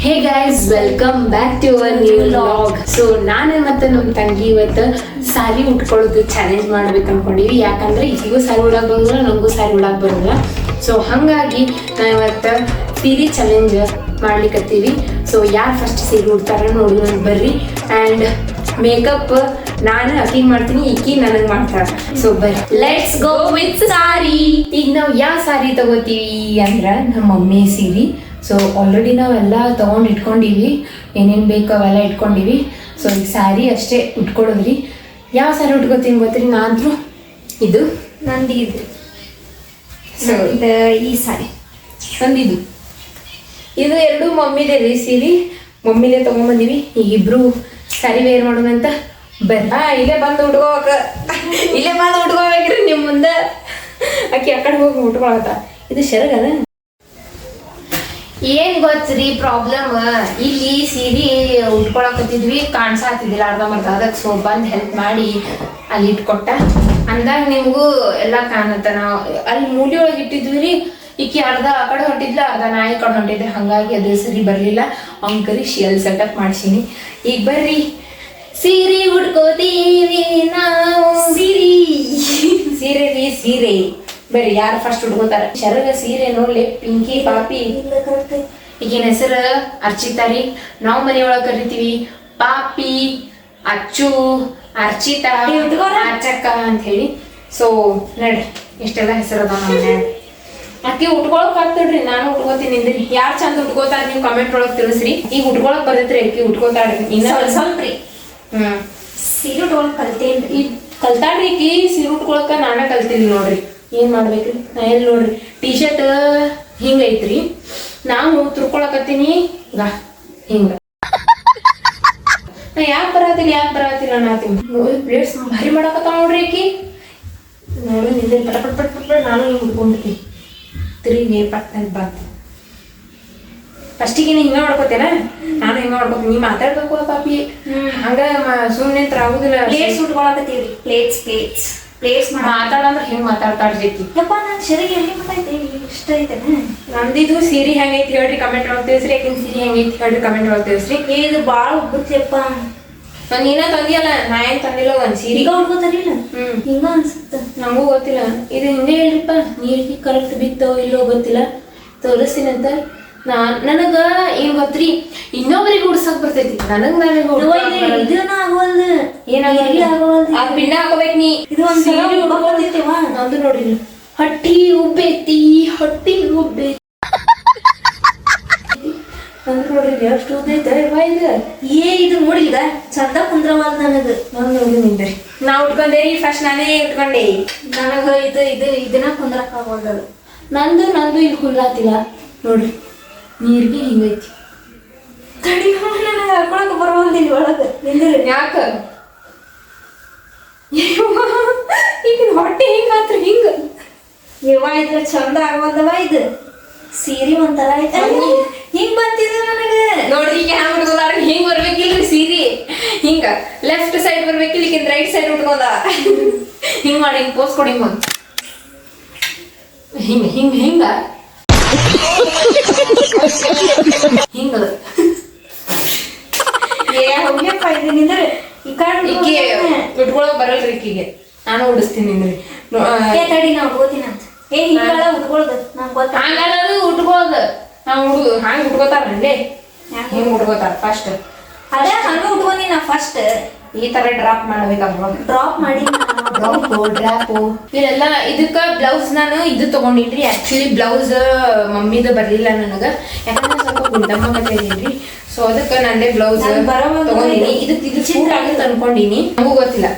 Hey guys, welcome back to our new vlog. So ನಾನು ಮತ್ತೆ ನಮ್ಮ ತಂಗಿ ಇವತ್ತು ಸಾರಿ ಉಟ್ಕೊಳ್ಳೋದು ಚಾಲೆಂಜ್ ಮಾಡ್ಬೇಕು ಅನ್ಕೊಂಡಿವಿ. ಯಾಕಂದ್ರೆ ಈಗಿಗೂ ಸಾರಿ ಉಡಾಕ್ ಬರೋದಿಲ್ಲ, ನನಗೂ ಸಾರಿ ಉಡಾಕ್ ಬರೋದಿಲ್ಲ. ಸೊ ಹಾಗಾಗಿ ನಾವು ಇವತ್ತು ಸೀರೆ ಚಾಲೆಂಜ್ ಮಾಡ್ಲಿಕ್ಕತ್ತೀವಿ. ಸೊ ಯಾರು ಫಸ್ಟ್ ಸೀರೆ ಉಡ್ತಾರ ನೋಡೋಣ ಬರ್ರಿ. ಆ್ಯಂಡ್ ಮೇಕಪ್ ನಾನು ಅಕಿಗೆ ಮಾಡ್ತೀನಿ, ಈಕಿ ನನಗೆ ಮಾಡ್ತಾರ. ಸೊ ಬರ್ರಿ, ಲೆಟ್ಸ್ ಗೋ ವಿತ್ ಸಾರಿ. ಈಗ ನಾವು ಯಾವ ಸಾರಿ ತಗೋತೀವಿ ಅಂದ್ರೆ ನಮ್ಮ ಮಮ್ಮಿ ಸೀರೆ. ಸೊ ಆಲ್ರೆಡಿ ನಾವೆಲ್ಲ ತೊಗೊಂಡು ಇಟ್ಕೊಂಡಿವಿ, ಏನೇನು ಬೇಕು ಅವೆಲ್ಲ ಇಟ್ಕೊಂಡಿವಿ. ಸೊ ಈಗ ಸ್ಯಾರಿ ಅಷ್ಟೇ ಉಟ್ಕೊಳೋದ್ರಿ. ಯಾವ ಸ್ಯಾರಿ ಉಟ್ಕೋತೀನಿ ಗೊತ್ತ್ರಿ? ನಾನಂತೂ ಇದು ನಂದು ಇದು. ಸೊ ಈ ಸಾರಿ ನಂದಿದು. ಇದು ಎರಡು ಮಮ್ಮಿದೆ ರೀ ಸೀರೆ, ಮಮ್ಮಿದೇ ತೊಗೊಂಬಂದಿವಿ. ಈಗ ಇಬ್ರು ಸ್ಯಾರಿ ವೇರ್ ಮಾಡೋಣಂತ ಬರ್ರಿ. ಇಲ್ಲೇ ಬಂದು ಉಟ್ಕೋಬೇಕ್ರಿ ನಿಮ್ಮ ಮುಂದೆ. ಆಕೆ ಆ ಕಡೆ ಹೋಗಿ ಉಟ್ಕೊಳತ್ತ. ಇದು ಶರಗದ ಏನ್ ಗೊತ್ತ್ರಿ ಪ್ರಾಬ್ಲಮ್, ಇಲ್ಲಿ ಸೀರೆ ಉಟ್ಕೊಳಕತ್ತಿದ್ವಿ, ಕಾಣಿಸಾತಿದ್ದಿಲ್ಲ ಅರ್ಧಂಬರ್ಧ. ಅದಕ್ಕೆ ಸೊ ಬಂದು ಹೆಲ್ಪ್ ಮಾಡಿ ಅಲ್ಲಿ ಇಟ್ಕೊಟ್ಟ. ಅಂದಾಗ ನಿಮಗೂ ಎಲ್ಲ ಕಾಣತ್ತ. ನಾವು ಅಲ್ಲಿ ಮೂಲಿ ಒಳಗೆ ಇಟ್ಟಿದ್ವಿ ರೀ. ಈಕಿ ಅರ್ಧ ಆ ಕಡೆ ಹೊಂಟಿದ್ಲ, ಅರ್ಧ ನಾಯಿ ಕಡೆ ಹೊಂಟಿದ್ದೆ. ಹಾಗಾಗಿ ಅದೇ ಸರಿ ಬರಲಿಲ್ಲ. ಅಂಕರಿ ಶಿಯಲ್ ಸೆಟಪ್ ಮಾಡ್ಸೀನಿ. ಈಗ ಬರ್ರಿ ಸೀರೆ ಉಟ್ಕೋತೀವಿ ನಾವು. ಸೀರೆ ರೀ ಸೀರೆ. ಬರ್ರಿ, ಯಾರು ಫಸ್ಟ್ ಉಟ್ಕೋತಾರ? ಶರಗ ಸೀರೆ ನೋಡ್ಲಿ, ಪಿಂಕಿ ಪಾಪಿ. ಈಗಿನ ಹೆಸರು ಅರ್ಚಿತಾ ರೀ. ನಾವು ಮನೆಯೊಳಗೆ ಕರಿತೀವಿ ಪಾಪಿ, ಅಚ್ಚು, ಅರ್ಚಿತಾ, ಅರ್ಚಕ್ಕ ಅಂತ ಹೇಳಿ. ಸೊ ನಡ್ರಿ, ಇಷ್ಟೆಲ್ಲ ಹೆಸರು ಅದಾವ ನಮ್ಮ ಮನ್ಯಾಗ. ಅಕ್ಕಿ ಉಟ್ಕೊಳಕ್ ಆಗ್ತಡ್ರಿ, ನಾನು ಉಟ್ಕೋತೀನಿ ನಿಂದ್ರಿ. ಯಾರು ಚಂದ ಉಟ್ಕೋತಾರ ನೀವು ಕಮೆಂಟ್ ಒಳಗೆ ತಿಳಿಸ್ರಿ. ಈಗ ಉಟ್ಕೊಳಕ್ ಬರ್ತೈತ್ರಿ, ಅಕ್ಕಿ ಉಟ್ಕೋತಾಡ್ರಿ. ಇನ್ನ ಸ್ವಲ್ಪ ರೀ. ಸೀರೆ ಉಟ್ಕೊಳಕ್ ಕಲ್ತೇನ್ರಿ. ಈಗ ಕಲ್ತಾಡ್ರಿ ಈಕಿ ಸೀರೆ ಉಟ್ಕೊಳಕ. ನಾನೇ ಕಲ್ತೀನಿ ನೋಡ್ರಿ. ಏನ್ ಮಾಡ್ಬೇಕ್ರಿ? ನಾ ಎಲ್ಲಿ ನೋಡ್ರಿ, ಟೀ ಶರ್ಟ್ ಹಿಂಗೈತ್ರಿ, ನಾವು ತುರ್ಕೊಳಕತ್ತೀನಿ ಹಿಂಗ. ನಾ ಯಾಕೆ ಬರತ್ತಿಲ್ಲ ನಾತೀನಿ. ಪ್ಲೇಟ್ಸ್ ಭಾರಿ ಮಾಡಕತ್ತಾವ ನೋಡ್ರಿ ಆಕಿ. ನೋಡಿ ನಿಂದೆ ಪಟ ಪಟ್ ಪಟ್ ಪಟ್. ನಾನು ಹಿಂಗೆ ಉಟ್ಕೊಂಡಿರ್ತೀನಿ, ತಿರುಗಿ ಪಟ್ಟಂತ ಬಂತು. ಫಸ್ಟಿಗೆ ಹಿಂಗ ಮಾಡ್ಕೋತೇನ, ನಾನು ಹಿಂಗ ಮಾಡ್ಕೋತೀನಿ. ನೀ ಮಾತಾಡ್ಬೇಕು ಪಾಪಿ. ಹಂಗ ಸುಮ್ಮನೆ ಆಗುದಿಲ್ಲ. ಪ್ಲೇಟ್ಸ್ ಉಟ್ಕೊಳಕತ್ತೀವ್ರಿ. ಪ್ಲೇಟ್ಸ್ ಮಾತಾಡಂದ್ರೆ ಹಿಂಗ್ ಮಾತಾಡ್ತಾಡ್ರಿ. ಯಪ್ಪ ನಾನು ಸರಿಗೆ ಎಲ್ಲಿ ಮಾತಾಡ್ತೇವೆ, ಇಷ್ಟ ಐತೇನೆ. ನಂದಿದು ಸೀರೆ ಹೆಂಗೈತಿ ಹೇಳ್ರಿ ಕಮೆಂಟ್ ಒಳಗೆ ತಿಳಿಸ್ರಿ. ಯಾಕಿನ ಸೀರೆ ಹೆಂಗೈತಿ ಹೇಳ್ರಿ ಕಮೆಂಟ್ ಒಳಗೆ ತಿಳಿಸ್ರಿ. ಇದು ಭಾಳ ಉಬ್ಬುತ್ತಪ್ಪ. ನೀನ ತಂದಿಯಲ್ಲ, ನಾ ಏನ್ ತಂದಿಲ್ಲ. ಒಂದ್ ಸೀರೆ ಈಗ ಉಟ್ಕೋತಾರಿಲ್ಲ, ಹಿಂಗ ಅನ್ಸುತ್ತ. ನಮಗೂ ಗೊತ್ತಿಲ್ಲ. ಇದು ಹಿಂಗೆ ಹೇಳ್ರಿಪ್ಪ. ನೀರಿಗೆ ಕರೆಕ್ಟ್ ಬಿತ್ತೋ ಇಲ್ಲೋ ಗೊತ್ತಿಲ್ಲ, ತೋರಿಸ್ತೀನಂತ. ನನಗ ಏನ್ ಗೊತ್ತ್ರಿ, ಇನ್ನೊಬ್ರಿಗೆ ಉಡ್ಸಕ್ ಬರ್ತೈತಿ. ನನಗ್ ಇದನ್ನ ಆಗೋಲ್ದು. ಆ ಪಿನ್ನ ಹಾಕೋಬೇಕ್ ನೀ. ಇದು ಒಂದ್ಸಲ ನಂದು ನೋಡ್ರಿ, ಹೊಟ್ಟಿ ಉಬ್ಬೈತಿ, ಹೊಟ್ಟಿ ಉಬ್ಬೈತಿ ಅಂದ್ ನೋಡ್ರಿ. ಎಷ್ಟು ಉದ್ದೈತೆ ಇದು. ಇದು ನೋಡಿಲ್ಲ, ಚಂದ ಕುಂದ್ರವಾದ ನನಗ. ನಾನು ನೋಡಿ ನಿಂದ್ರಿ. ನಾ ಉಟ್ಕೊಂಡೆ ಫಸ್ಟ್, ನಾನೇ ಉಟ್ಕೊಂಡೆ. ನನಗ ಇದನ್ನ ಕುಂದ್ರಕ್ ಆಗೋಲ್ದು. ನಂದು ಇಲ್ಲಿ ಕುಂದ್ರಾತಿಲ್ಲ ನೋಡ್ರಿ. ನೀರ್ಗೆ ಹಿಂಗೈತಿ. ತಡಿ, ನನಗೆ ಹಾಕೊಳಕ್ ಬರೋದಿಲ್ಲ ಒಳಗ. ನಿಂದ್ರಿ. ಯಾಕ ಈಗ ಹೊಟ್ಟೆ ಹಿಂಗಾತ್ರ ಹಿಂಗ. ಇದ್ರ ಚಂದ ಆಗೋದವ. ಇದು ಸೀರೆ ಒಂಥರ ಐತ. ಹಿಂಗ್ ಬಂತಿದೆ ನನಗೆ ನೋಡ್ರಿ. ಈಗ ಹ್ಯಾಂಗ ಉಟ್ಕೋದಾರ? ಹಿಂಗ್ ಬರ್ಬೇಕಿಲ್ರಿ ಸೀರೆ. ಹಿಂಗ ಲೆಫ್ಟ್ ಸೈಡ್ ಬರ್ಬೇಕಿಲ್ಲ, ಈಗ ರೈಟ್ ಸೈಡ್ ಉಟ್ಕೋದ. ಹಿಂಗ್ ಮಾಡಿ, ಹಿಂಗ್ ಪೋಸ್ ಕೊಡಿ. ಹಿಂಗ ಹಿಂಗ ಹಿಂಗ ಹಿಂಗದ. ಹೋಗ್ಯಪ್ಪ. ಇದು ನಿಂದ್ರೆ ಈ ಕಡೆ ಈಕೆ ಉಟ್ಕೊಳಕ್ ಬರಲ್ರಿ ಈಕಿಗೆ. ನಾನು ಉಡಿಸ್ತೀನಿ ನಿಂದ್ರಿ. ತಡಿ, ನಾ ಉಟ್ಕೋತೀನಿ ಅಂತ. ಹಿಂಗೆಲ್ಲ ಉಟ್ಕೊಳ್ದು ನಂಗೆ ಗೊತ್ತ. ಹಂಗದು ಉಟ್ಕೊಳ್ಳೋದು. ನಾವು ಹಂಗ ಉಟ್ಕೋತಾರಲ್ಲೇ, ಹಿಂಗ್ ಉಟ್ಕೋತಾರ ಫಸ್ಟ್. ಅದೇ ಹಂಗ ಉಟ್ಕೊಂಡಿ ನಾ ಫಸ್ಟ್. ಈ ತರ ಡ್ರಾಪ್ ಮಾಡ್ಬೇಕಲ್ವ? ಡ್ರಾಪ್ ಮಾಡಿ ಡ್ರಾಪು ಇಲ್ಲೆಲ್ಲ. ಇದಕ್ಕ ಬ್ಲೌಸ್ ನಾನು ಇದು ತಗೊಂಡಿನ್ರಿ. ಆಕ್ಚುಲಿ ಬ್ಲೌಸ್ ಮಮ್ಮಿದು ಬರ್ಲಿಲ್ಲ ನನಗ, ಯಾಕಂದ್ರೆ ಸ್ವಲ್ಪ ಗುಂಡಮ್ಮಗತ್ತೇನ್ರಿ. ಸೊ ಅದಕ್ಕೆ ನಂದೇ ಬ್ಲೌಸ್ ತಗೊಂಡಿನಿ. ಇದು ಸೂಟ್ ಆಗುತ್ತೆ ಅನ್ಕೊಂಡಿನಿ. ನಮಗೂ ಗೊತ್ತಿಲ್ಲ.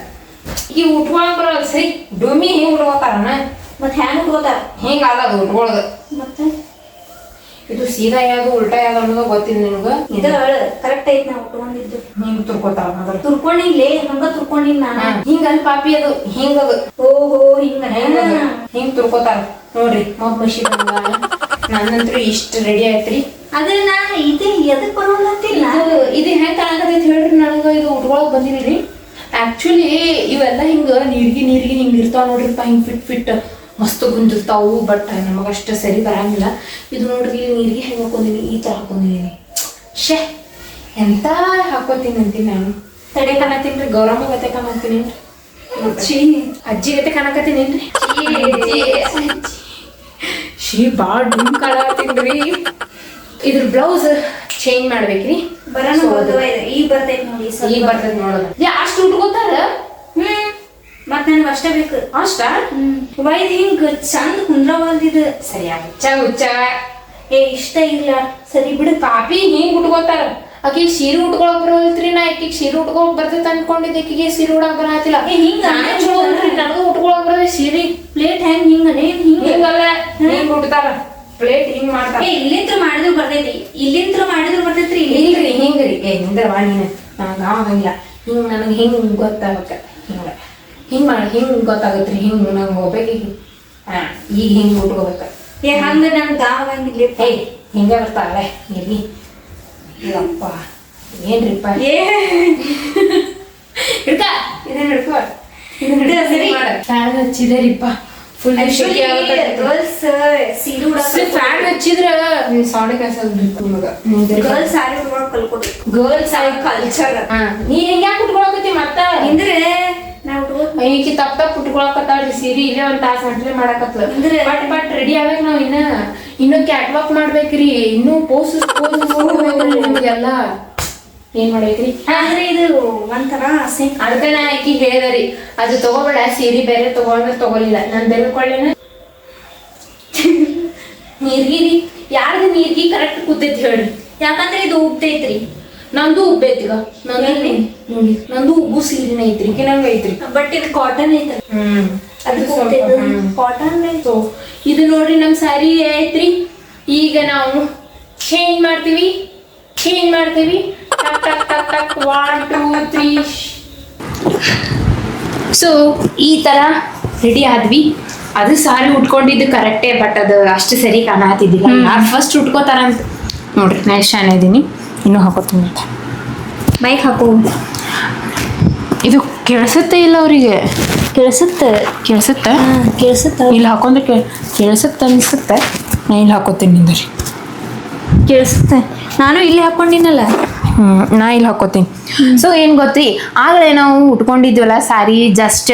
ಈ ಉಟ್ಕೊಳಕ್ ಬರೋದು ಸರಿ. ಡೊಮಿ ಹಿಂಗ್ ಉಟ್ಕೋತಾರನ, ಮತ್ತೆ ಹ್ಯಾಂಗ ಉಟ್ಕೋತಾರ? ಹಿಂಗ ಆಗದು ಉಟ್ಕೊಳ್ಳೋದು. ಮತ್ತೆ ಇದು ಸೀದಾ ಯಾವ್ದು ಉಲ್ಟಾ ಯಾವ್ದು ಅನ್ನೋದು ಗೊತ್ತಿಲ್ಲ ನಿನಗ. ಇದು ಕರೆಕ್ಟ್ ಐತಿ. ನಾ ಉಟ್ಕೊಂಡಿದ್ದು ಹಿಂಗ್ ತುರ್ಕೋತಾರ. ತುರ್ಕೊಂಡಿಲ್ಲೇ, ಹಂಗ ತುರ್ಕೊಂಡಿನಿ ನಾನು. ಹಿಂಗಲ್ ಪಾಪಿ, ಅದು ಹಿಂಗದು. ಓಹೋ, ಹಿಂಗ ಹಿಂಗ್ ತುರ್ಕೋತಾರ ನೋಡ್ರಿ. ಮಗ್ ಮಷಿ ನನ್ನಂತ್ರು ಇಷ್ಟ ರೆಡಿ ಆಯ್ತ್ರಿ. ಅದ್ರ ನಾ ಇದು ಎದಕ್ ಬರೋಲ್ಲಂತಿಲ್ಲ. ಇದು ಹೆಂಗ್ ಕಾಣಕತ್ತೈತಿ ಹೇಳ್ರಿ ನನಗ. ಇದು ಉಟ್ಕೊಳಕ್ ಬಂದಿಲ್ರಿ. ಆಕ್ಚುಲಿ ಇವೆಲ್ಲ ಹಿಂಗ ನೀರ್ಗಿ ಹಿಂಗ ಇರ್ತಾವ ನೋಡ್ರಿಪ್ಪ. ಹಿಂಗ್ ಫಿಟ್ ಮಸ್ತ್ ಗುಂದಿರ್ತಾವು. ಬಟ್ ನಮಗಷ್ಟು ಸರಿ ಬರಂಗಿಲ್ಲ. ಇದು ನೋಡ್ರಿ, ನೀರಿಗೆ ಹೆಂಗೆ ಹಾಕೊಂಡಿನಿ, ಈ ಥರ ಹಾಕೊಂಡಿನಿ. ಶೇ ಎಂತ ಹಾಕೋತೀನಿ ಅಂತೀನಿ ನಾನು. ತಡೆ ಕಾಣತ್ತೀನ್ರಿ, ಗೌರಮ್ಮ ಗತೆ ಕಾಣತ್ತೀನಿ, ಅಜ್ಜಿ ಗತೆ ಕಾಣಕತ್ತೀನೇನ್ರಿ. ಶೀ ಭಾಳ ಡುಮ್ ಕಾಣತ್ತೀನ್ರಿ. ಇದ್ರ ಬ್ಲೌಸ್ ಚೇಂಜ್ ಮಾಡ್ಬೇಕ್ರಿ. ಈಗ ಬರ್ತೈತಿ ನೋಡಿ, ಈಗ ಬರ್ತೈತಿ ನೋಡೋದು. ಅಷ್ಟು ಉಟ್ಕೋತಾರ. ಮತ್ ನನಗೆ ಅಷ್ಟೇ ಬೇಕು. ಅಷ್ಟ ವೈದ್ ಹಿಂಗ್ ಚಂದ ಕುಂದ್ರವಲ್ದಿದು. ಸರಿ ಹುಚ್ಚ ಹುಚ್ಚ. ಇಷ್ಟ ಇಲ್ಲ. ಸರಿ ಬಿಡು. ಪಾಪಿ ಹಿಂಗ್ ಉಟ್ಕೋತಾರ. ಆಕಿಗೆ ಸೀರೆ ಉಟ್ಕೊಳಕ್ ಬರೋಲ್ತ್ರಿ. ನಾ ಆಕಿಗೆ ಸೀರೆ ಉಟ್ಕೊಳಕ್ ಬರ್ತೈತೆ ಅನ್ಕೊಂಡಿದ್ದೆ. ಆಕಿಗೆ ಸೀರೆ ಉಡಕ್ ಬರತ್ತಿಲ್ಲ. ಹಿಂಗ ನನಗೂ ಉಟ್ಕೊಳಕ್ ಬರೋದು ಸೀರೆ. ಪ್ಲೇಟ್ ಹೆಂಗ್ ಹಿಂಗನೆ ಹಿಂಗಲ್ಲ, ಹಿಂಗ್ ಉಟ್ತಾರ. ಪ್ಲೇಟ್ ಹಿಂಗ್ ಮಾಡ್ತಾರ. ಇಲ್ಲಿಂತ್ರ ಮಾಡಿದ್ರು ಬರ್ತೈತಿ. ಇಲ್ಲಿಂತ್ರ ಮಾಡಿದ್ರು ಬರ್ತೈತ್ರಿ. ಇಲ್ರಿ ಹಿಂಗ್ರಿ. ನಿಂದ್ರವಾ ನೀನು. ನನಗೆ ಆಗಂಗಿಲ್ಲ. ಹಿಂಗ್ ನನಗೆ ಹಿಂಗ್ ಗೊತ್ತಾಗತ್ತ. ಹಿಂಗ ಹಿಂಗ್ ಮಾಡಿ ಹಿಂಗ್ ಗೊತ್ತಾಗತ್ರಿ. ಹಿಂಗ್ ನಂಗೆ ಹೋಗ್ಬೇಕು. ಈಗ ಹಿಂಗ್ ಉಟ್ಕೋಬೇಕ. ಹಂಗ ನನ್ಗೆ ಗಾವಂಗಿಲ್ಲ. ಹಿಂಗೆ ಬರ್ತಾವಳೆ ಇಲ್ಲಿ. ಇಲ್ಲಪ್ಪ ಏನ್ರಿಪ್ಪ. ಹಿಡ್ಕ ಇದನ್ನ ಹಿಡ್ಕೊ. ಫ್ಯಾನ್ ಹಚ್ಚಿದರಿಪ್ಪ. ಫುಲ್ ಗರ್ಲ್ಸ್ ಸೀರೆ ಫ್ಯಾನ್ ಹಚ್ಚಿದ್ರ ಸೌಂಡ್ ಕೆಲ್ಸಲ್ರಿ ಮಗ. ಗರ್ಲ್ಸ್ ಸಾರಿ ಉಟ್ಕೊಳಕ್ ಕಲ್ಕೊಡ್ಬೇಕು. Girls culture. ನೀ ಹೆಂಗ್ ಯಾಕೆ ಉಟ್ಕೊಳಕತ್ತಿ ಮತ್ತ ನಿಂದ್ರೆ ನಾ ಉಟ್ಕೋ. ಈಕಿ ತಪ್ಪ ಉಟ್ಕೊಳಕತ್ತಾಳ್ರಿ ಸೀರೆ. ಇಲ್ಲೇ ಒಂದ್ ತಾಸ ಗಂಟ್ಲೆ ಮಾಡಕತ್ಲ. ಬಟ್ ರೆಡಿ ಆಗ್ಬೇಕು ನಾವ್. ಇನ್ನು ಕ್ಯಾಟ್ ವಾಕ್ ಮಾಡ್ಬೇಕ್ರಿ. ಇನ್ನು ಪೋಸ್ ನಿಮ್ಗೆಲ್ಲ ಏನ್ ಮಾಡ್ಬೇಕ್ರಿ. ಅಂದ್ರೆ ಇದು ಒಂಥರ ಅದಕ್ಕೆ ನಾ ಆಕಿ ಹೇಳ್ದರಿ ಅದು ತಗೋಬೇಡ, ಸೀರೆ ಬೇರೆ ತಗೊಂಡ್ರೆ ತಗೊಲಿಲ್ಲ. ನಾನ್ ಬೇರೆ ಕೊಳ್ಳೇನ. ನೀರ್ಗಿರಿ ಯಾರ್ದು ನೀರ್ಗಿ ಕರೆಕ್ಟ್ ಕೂತೈತಿ ಹೇಳ್ರಿ. ಯಾಕಂದ್ರೆ ಇದು ಉಬ್ತೈತ್ರಿ. ನಂದು ಉಬ್ಬೈತಿಗ. ನೋಡಿ ನಂದು ಉಬ್ಬು ಸೀರೆನ ಐತ್ರಿ. ನಂಗೆ ಐತ್ರಿ. ಬಟ್ ಇದು ಕಾಟನ್ ಐತ್ರಿ. ಕಾಟನ್ ಐತು. ಇದು ನೋಡ್ರಿ ನಮ್ ಸಾರಿ ಐತ್ರಿ. ಈಗ ನಾವು ಚೇಂಜ್ ಮಾಡ್ತೀವಿ. ಟಕ್ ಟಕ್ ಟಕ್ ಟಕ್ 1 2 3. ಸೊ ಈ ತರ ರೆಡಿ ಆದ್ವಿ. ಅದು ಸಾರಿ ಉಟ್ಕೊಂಡಿದ್ದು ಕರೆಕ್ಟೇ. ಬಟ್ ಅದು ಅಷ್ಟು ಸರಿ ಕಾಣತಿದ್ದಿಲ್ಲ. ಯಾರು ಫಸ್ಟ್ ಉಟ್ಕೋತಾರ ಅಂತ ನೋಡ್ರಿ. ನಾ ಎಷ್ಟು ಶಾನೆ ಇದ್ದೀನಿ. ಇನ್ನೂ ಹಾಕೋತೀನಿ ಅಂತ ಬೈಕ್ ಹಾಕು. ಇದು ಕೇಳಿಸುತ್ತೆ ಇಲ್ಲ ಅವರಿಗೆ. ಕೇಳಿಸುತ್ತೆ. ಇಲ್ಲಿ ಹಾಕೊಂಡ್ರೆ ಕೇಳಿಸುತ್ತೆ ಅನ್ಸುತ್ತೆ. ನಾ ಇಲ್ಲಿ ಹಾಕೋತೀನಿ ನಿಂದ್ರಿ. ಕೇಳಿಸುತ್ತೆ. ನಾನು ಇಲ್ಲಿ ಹಾಕೊಂಡಿನಲ್ಲ. ನಾ ಇಲ್ಲಿ ಹಾಕೋತೀನಿ. ಸೊ ಏನು ಗೊತ್ತಿ, ಆಗಲೇ ನಾವು ಉಟ್ಕೊಂಡಿದ್ವಲ್ಲ ಸಾರಿ. ಜಸ್ಟ್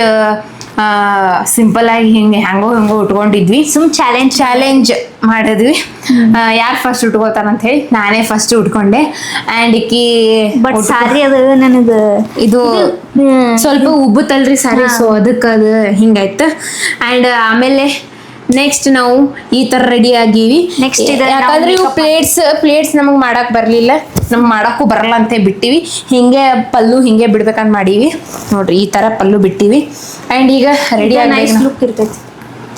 ಸಿಂಪಲ್ ಆಗಿ ಹೆಂಗೋ ಉಟ್ಕೊಂಡಿದ್ವಿ. ಚಾಲೆಂಜ್ ಮಾಡಿದ್ವಿ. ಯಾರು ಫಸ್ಟ್ ಉಟ್ಕೋತಾರಂತ ಹೇಳಿ ನಾನೇ ಫಸ್ಟ್ ಉಟ್ಕೊಂಡೆ. ಆ್ಯಂಡ್ ಇಕ್ಕಿ ಬಟ್ ಸಾರಿ ಅದು ನನಗೆ ಇದು ಸ್ವಲ್ಪ ಉಬ್ಬುತ್ತಲ್ರಿ ಸಾರಿ. ಸೊ ಅದಕ್ಕೆ ಅದು ಹಿಂಗಾಯ್ತು. ಆ್ಯಂಡ್ ಆಮೇಲೆ ನೆಕ್ಸ್ಟ್ ನಾವು ಈ ಥರ ರೆಡಿ ಆಗೀವಿ. ನೆಕ್ಸ್ಟ್ ಯಾಕಂದ್ರೆ ಇವು ಪ್ಲೇಟ್ಸ್ ನಮಗೆ ಮಾಡಕ್ ಬರಲಿಲ್ಲ. ನಮ್ಗೆ ಮಾಡೋಕ್ಕೂ ಬರಲ್ಲ ಅಂತ ಬಿಟ್ಟಿವಿ. ಹಿಂಗೆ ಪಲ್ಲು ಹಿಂಗೆ ಬಿಡ್ಬೇಕಂತ ಮಾಡೀವಿ. ನೋಡ್ರಿ ಈ ಥರ ಪಲ್ಲು ಬಿಟ್ಟಿವಿ. ಆ್ಯಂಡ್ ಈಗ ರೆಡಿ ಆಗಿ ಲುಕ್ ಇರ್ತೈತಿ.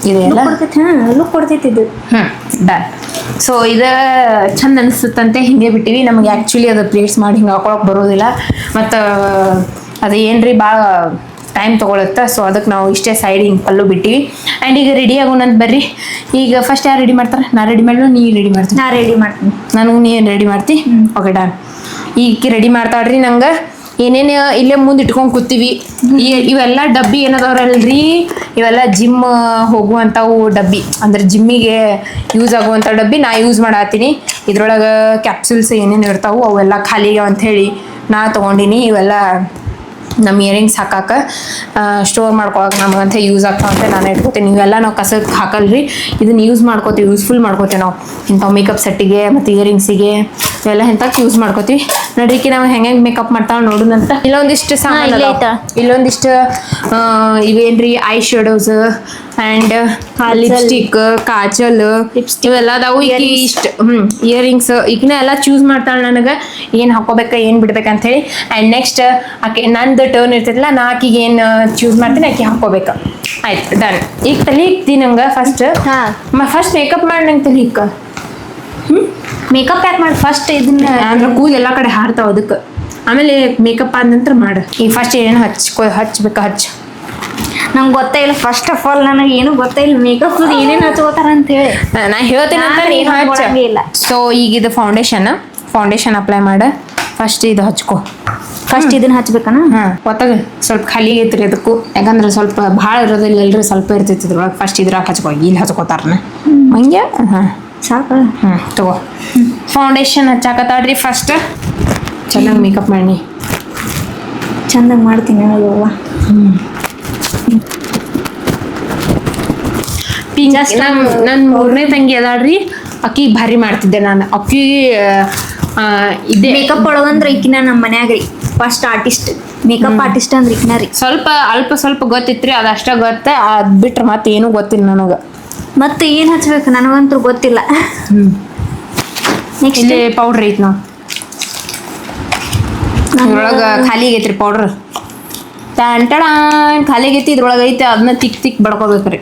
ಇದೆಲ್ಲ ಲುಕ್ ಕೊಡ್ತೈತಿ ಇದು. ಡನ್. ಸೊ ಇದು ಚಂದ ಅನಿಸುತ್ತಂತೆ ಹಿಂಗೆ ಬಿಟ್ಟಿವಿ. ನಮಗೆ ಆ್ಯಕ್ಚುಲಿ ಅದು ಪ್ಲೇಟ್ಸ್ ಮಾಡಿ ಹಿಂಗೆ ಹಾಕೊಳಕ್ಕೆ ಬರೋದಿಲ್ಲ. ಮತ್ತು ಅದು ಏನ್ರಿ ಭಾಳ ಟೈಮ್ ತೊಗೊಳುತ್ತೆ. ಸೊ ಅದಕ್ಕೆ ನಾವು ಇಷ್ಟೇ ಸೈಡ್ ಹಿಂಗೆ ಪಲ್ಲು ಬಿಟ್ಟಿವಿ. ಆ್ಯಂಡ್ ಈಗ ರೆಡಿ ಆಗೋಣಂತ ಬರ್ರಿ. ಈಗ ಫಸ್ಟ್ ಯಾರು ರೆಡಿ ಮಾಡ್ತಾರೆ? ನಾ ರೆಡಿ ಮಾಡಲು ನೀ ರೆಡಿ ಮಾಡ್ತೀನಿ. ನಾ ರೆಡಿ ಮಾಡ್ತೀನಿ. ನನಗೂ ನೀ ರೆಡಿ ಮಾಡ್ತಿ. Okay done. ಈಗ ರೆಡಿ ಮಾಡ್ತಾಳ್ರಿ. ನಂಗೆ ಏನೇನು ಇಲ್ಲೇ ಮುಂದೆ ಇಟ್ಕೊಂಡು ಕೂತೀವಿ. ಇವೆಲ್ಲ ಡಬ್ಬಿ ಏನದವ್ರಲ್ರಿ, ಇವೆಲ್ಲ ಜಿಮ್ ಹೋಗುವಂಥವು ಡಬ್ಬಿ. ಅಂದ್ರೆ ಜಿಮ್ಮಿಗೆ ಯೂಸ್ ಆಗುವಂಥ ಡಬ್ಬಿ ನಾ ಯೂಸ್ ಮಾಡತ್ತೀನಿ. ಇದ್ರೊಳಗೆ ಕ್ಯಾಪ್ಸೂಲ್ಸ್ ಏನೇನು ಇರ್ತಾವೆ ಅವೆಲ್ಲ ಖಾಲಿಗೆ ಅಂಥೇಳಿ ನಾ ತೊಗೊಂಡಿನಿ. ಇವೆಲ್ಲ ನಮ್ಮ ಇಯರಿಂಗ್ಸ್ ಹಾಕಕ್ಕೆ ಸ್ಟೋರ್ ಮಾಡ್ಕೊಳಕ್ಕೆ ನಮಗಂತ ಯೂಸ್ ಆಗ್ತಾವಂತೆ ನಾನು ಇಟ್ಕೋತೀನಿ. ಇವೆಲ್ಲ ನಾವು ಕಸಕ್ಕೆ ಹಾಕಲ್ರಿ. ಇದನ್ನು ಯೂಸ್ಫುಲ್ ಮಾಡ್ಕೋತೀವಿ ನಾವು ಇಂಥವು ಮೇಕಪ್ ಸೆಟ್ಟಿಗೆ ಮತ್ತು ಇಯರಿಂಗ್ಸಿಗೆ ಇವೆಲ್ಲ ಇಂಥಕ್ಕೆ ಯೂಸ್ ಮಾಡ್ಕೋತೀವಿ. ನೋಡ್ರಿಕಿ ನಾವು ಹೆಂಗೆ ಮೇಕಪ್ ಮಾಡ್ತಾವೆ ನೋಡೋಣಂತ. ಇಲ್ಲೊಂದಿಷ್ಟು ಸಾಮಾನು, ಇಲ್ಲೊಂದಿಷ್ಟು ಇವೇನ್ರಿ ಐ ಶೇಡೋಸ್ ಆ್ಯಂಡ್ ಲಿಪ್ಸ್ಟಿಕ್, ಕಾಜಲ್ ಇವೆಲ್ಲ ಅದಾವು. ಈಗ ಇಷ್ಟು ಇಯರಿಂಗ್ಸ್ ಈಗಿನ ಎಲ್ಲ ಚೂಸ್ ಮಾಡ್ತಾಳೆ ನನಗೆ ಏನು ಹಾಕೋಬೇಕು ಏನು ಬಿಡ್ಬೇಕಂತ ಹೇಳಿ. ಆ್ಯಂಡ್ ನೆಕ್ಸ್ಟ್ ಆಕೆ ನಂದು ಟರ್ನ್ ಇರ್ತೈತಿಲ್ಲ, ನಾ ಆಕಿಗೆ ಏನು ಚೂಸ್ ಮಾಡ್ತೀನಿ ಆಕೆ ಹಾಕೋಬೇಕು. ಆಯ್ತು ಡನ್. ಈಗ ತಲೆ ಇಕ್ತೀನಿ ನಂಗೆ ಫಸ್ಟ್ ಮೇಕಪ್ ಮಾಡಿ ನಂಗೆ ತಲೆ ಇಕ್ಕ. ಮೇಕಪ್ ಪ್ಯಾಕ್ ಮಾಡಿ ಫಸ್ಟ್ ಇದನ್ನ ಅಂದ್ರೆ ಕೂದಲು ಎಲ್ಲ ಕಡೆ ಹಾರ್ತಾವ. ಅದಕ್ಕೆ ಆಮೇಲೆ ಮೇಕಪ್ ಆದ ನಂತರ ಮಾಡು. ಈಗ ಫಸ್ಟ್ ಏನೇನು ಹಚ್ಬೇಕು ಹಚ್ಚು. ನಂಗೆ ಗೊತ್ತೇ ಇಲ್ಲ. ಫಸ್ಟ್ ಆಫ್ ಆಲ್ ನನಗೆ ಏನು ಗೊತ್ತೇ ಇಲ್ಲ ಮೇಕಪ್ ಏನೇನು ಹಚ್ಕೋತಾರ ಅಂತ ಹೇಳಿ. ನಾ ಹೇಳ್ತೇನೆ ಅಂತ ನೀನು ಹಚ್ಚ. ಸೊ ಈಗ ಇದು ಫೌಂಡೇಶನ್ ಅಪ್ಲೈ ಮಾಡ. ಫಸ್ಟ್ ಇದು ಹಚ್ಕೊ. ಫಸ್ಟ್ ಇದನ್ನ ಹಚ್ಬೇಕನ? ಒತ್ತಾಗ ಸ್ವಲ್ಪ ಖಾಲಿ ಐತ್ರಿ ಅದಕ್ಕೂ. ಯಾಕಂದ್ರೆ ಸ್ವಲ್ಪ ಭಾಳ ಇರೋದಿಲ್ಲ, ಎಲ್ರಿ ಸ್ವಲ್ಪ ಇರ್ತೈತಿ ಇದ್ರೊಳಗೆ. ಫಸ್ಟ್ ಇದ್ರಾಗ ಹಚ್ಕೊ. ಇಲ್ಲಿ ಹಚ್ಕೋತಾರನ ಹಂಗೆ. ಸಾಕ ತಗೋ ಫೌಂಡೇಶನ್ ಹಚ್ಚಾಕತ್ತಾಳ್ರಿ ಫಸ್ಟ್ ಚೆನ್ನಾಗಿ ಮೇಕಪ್ ಮಾಡಿ ಚಂದಾಗಿ ಮಾಡ್ತೀನಿ ಅವ್ವ. ಪಿಂಕ್ ನನ್ನ ಮೂರನೇ ತಂಗಿ ಅದಾಳ್ರಿ ಅಕ್ಕಿಗೆ ಭಾರಿ ಮಾಡ್ತಿದ್ದೆ ನಾನು ಅಕ್ಕಿಗೆ ಇದೇ ಮೇಕಪ್ ಒಳಗಂದ್ರೆ ಈಕಿನ ನಮ್ಮ ಮನ್ಯಾಗ ರೀ ಫಸ್ಟ್ ಆರ್ಟಿಸ್ಟ್ ಮೇಕಪ್ ಆರ್ಟಿಸ್ಟ್ ಅಂದ್ರೆ ಈಕಿನ ರೀ. ಸ್ವಲ್ಪ ಗೊತ್ತಿತ್ರಿ ಅದಷ್ಟ ಗೊತ್ತ ಅದ್ ಬಿಟ್ರೆ ಮತ್ತೆ ಏನೂ ಗೊತ್ತಿಲ್ಲ ನನಗೆ. ಮತ್ತೆ ಏನ್ ಹಚ್ಬೇಕು ನನಗಂತೂ ಗೊತ್ತಿಲ್ಲ. ನೆಕ್ಸ್ಟ್ ಇಲ್ಲಿ ಪೌಡ್ರ್ ಐತಿ ನಾವು ಇದ್ರೊಳಗೆ ಖಾಲಿ ಆಗೈತ್ರಿ ಪೌಡ್ರ್ ಟಣ ಖಾಲಿ ಆಗೈತಿ ಇದ್ರೊಳಗೆ ಐತೆ ಅದನ್ನ ತಿಕ್ ಬಡ್ಕೋಬೇಕ್ರಿ.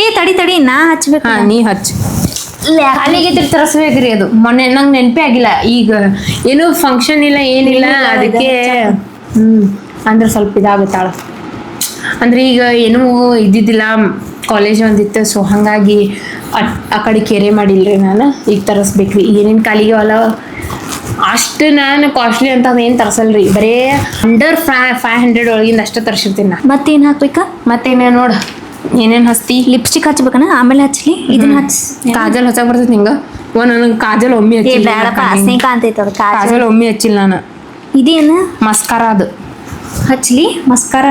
ಏ ತಡಿ ನಾ ಹಚ್ಬೇಕು. ಹಾ ನೀ ಹಚ್ಚ ಖಾಲಿ ಆಗೈತ್ರಿ ತರಿಸ್ಬೇಕ್ರಿ ಅದು ಮೊನ್ನೆ ನಂಗೆ ನೆನಪೇ ಆಗಿಲ್ಲ ಈಗ ಏನು ಫಂಕ್ಷನ್ ಇಲ್ಲ ಏನಿಲ್ಲ ಅದಕ್ಕೆ ಅಂದ್ರೆ ಸ್ವಲ್ಪ ಇದಾಗುತ್ತಾಳ ಅಂದ್ರೆ ಈಗ ಏನೂ ಇದ್ದಿದ್ದಿಲ್ಲ ಕಾಲೇಜ್ ಒಂದಿತ್ತು ಸೊ ಹಾಗಾಗಿ ಆ ಕಡೆ ಕೆರೆ ಮಾಡಿಲ್ರಿ ನಾನು ಈಗ ತರಿಸ್ಬೇಕ್ರಿ ಏನೇನು ಖಾಲಿಗೆ ಅಲ್ಲ ಅಷ್ಟು ನಾನು ಕಾಸ್ಟ್ಲಿ ಅಂತ ಏನು ತರಿಸಲ್ರಿ ಬರೀ ಅಂಡರ್ 500 ಒಳಗಿಂದ ಅಷ್ಟು ತರಿಸಿರ್ತೀನಿ ನಾ. ಮತ್ತೇನ್ ಹಾಕ್ಬೇಕಾ ಮತ್ತೇನೇ ನೋಡು ಏನೇನು ಹಚ್ತಿ ಲಿಪ್ಸ್ಟಿಕ್ ಹಚ್ಬೇಕನ ಆಮೇಲೆ ಹಚ್ಲಿ ಇದನ್ನ ಹಚ್ ಕಾಜಲ್ ಹಚ್ಚಕ್ ಬರ್ತೈತಿ ನಿಂಗ ನನಗೆ ಕಾಜಲ್ ಒಮ್ಮೆ ಹಚ್ಚಿಲ್ಲ ಬೇಡಪ್ಪ ಅಸೆ ಕಾಣ್ತೈತೆ ಅದು ಕಾಜಲ್ ಒಮ್ಮೆ ಹಚ್ಚಿಲ್ಲ ನಾನು ಇದೇನು ಮಸ್ಕಾರ ಅದು ಹಚ್ಲಿ ಮಸ್ಕಾರ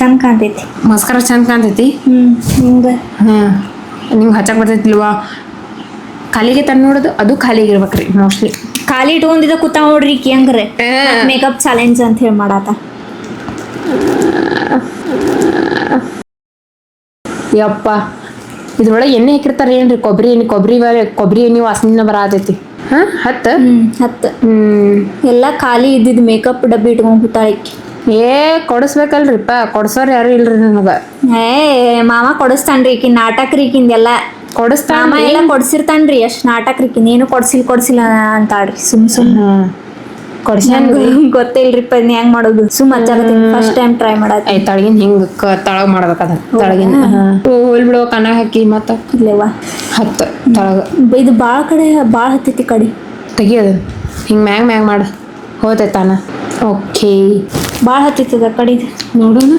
ಚಂದ ಕಾಣ್ತೈತಿ ಮಸ್ಕಾರ ಚಂದ ಕಾಣ್ತೈತಿ ಹಿಂಗೆ ನಿಂಗೆ ಹಚ್ಚಕ್ ಬರ್ತೈತಿಲ್ವಾ ಖಾಲಿಗೆ ತಂದು ನೋಡೋದು ಅದು ಖಾಲಿಗೆ ಇರ್ಬೇಕ್ರಿ ಮೋಸ್ಟ್ಲಿ ಖಾಲಿ ಇಟ್ಕೊಂಡಿದ್ದ ಕೂತ ನೋಡ್ರಿ ಈಕಿ ಹಂಗ್ರೆ ಮೇಕಪ್ ಚಾಲೆಂಜ್ ಅಂತ ಹೇಳಿ ಮಾಡಾತ. ಯಪ್ಪ ಇದ್ರೊಳಗೆ ಎಣ್ಣೆ ಹಾಕಿರ್ತಾರೆ ಏನ್ರಿ ಕೊಬ್ಬರಿ ಎಣ್ಣೆ ವಾಸನೆ ಬರತೈತಿ ಹತ್ತು ಎಲ್ಲ ಖಾಲಿ ಇದ್ದಿದ್ದು ಮೇಕಪ್ ಡಬ್ಬಿ ಇಟ್ಕೊಂಡ್ ಕೂತಾಳಿಕ್ಕಿ. ಕೊಡಿಸ್ಬೇಕಲ್ರಿಪ್ಪ ಕೊಡ್ಸೋರು ಯಾರು ಇಲ್ರಿ ನನಗೆ. ಮಾಮ ಕೊಡಿಸ್ತಾನ್ರಿ ಈಕಿ ನಾಟಕ ರೀ ಈಕಿಂದೆಲ್ಲ ಮಾಮ ಎಲ್ಲ ಕೊಡ್ಸಿರ್ತಾನ್ರಿ ಅಷ್ಟ್ ನಾಟಕ ರೀ ಈಕಿನ ಏನು ಕೊಡ್ಸಿಲ್ಲ ಅಂತಾಳ್ರಿ ಸುಮ್ ಗೊತ್ತಿಲ್ರಿಪ್ಪ ಇದ್ನ ಹೆಂಗ್ ಮಾಡೋದು ಸುಮ್ ಹಚ್ಚಾಕತ್ತೀನಿ ಫಸ್ಟ್ ಟೈಮ್ ಟ್ರೈ ಮಾಡತ್ತಿ ತಳಗಿನ ಹಿಂಗ ತಳಗ ಮಾಡ್ಬೇಕದ ತಳಗಿನ ಹೋಲ್ ಬಿಡುವ ಕಣ್ಣಾಗ ಹಾಕಿ ಮತ್ತ ಇಲ್ಲೇವಾ 10 ತಳಗ ಇದು ಭಾಳ ಹತ್ತೈತಿ ಕಡೆ ತೆಗಿಯೋದು ಹಿಂಗೆ ಮ್ಯಾಗ್ ಮಾಡು ಹೋತೈತಾನ. ಓಕೆ ಭಾಳ ಹತ್ತೈತದ ಕಡೆ ನೋಡೋಣ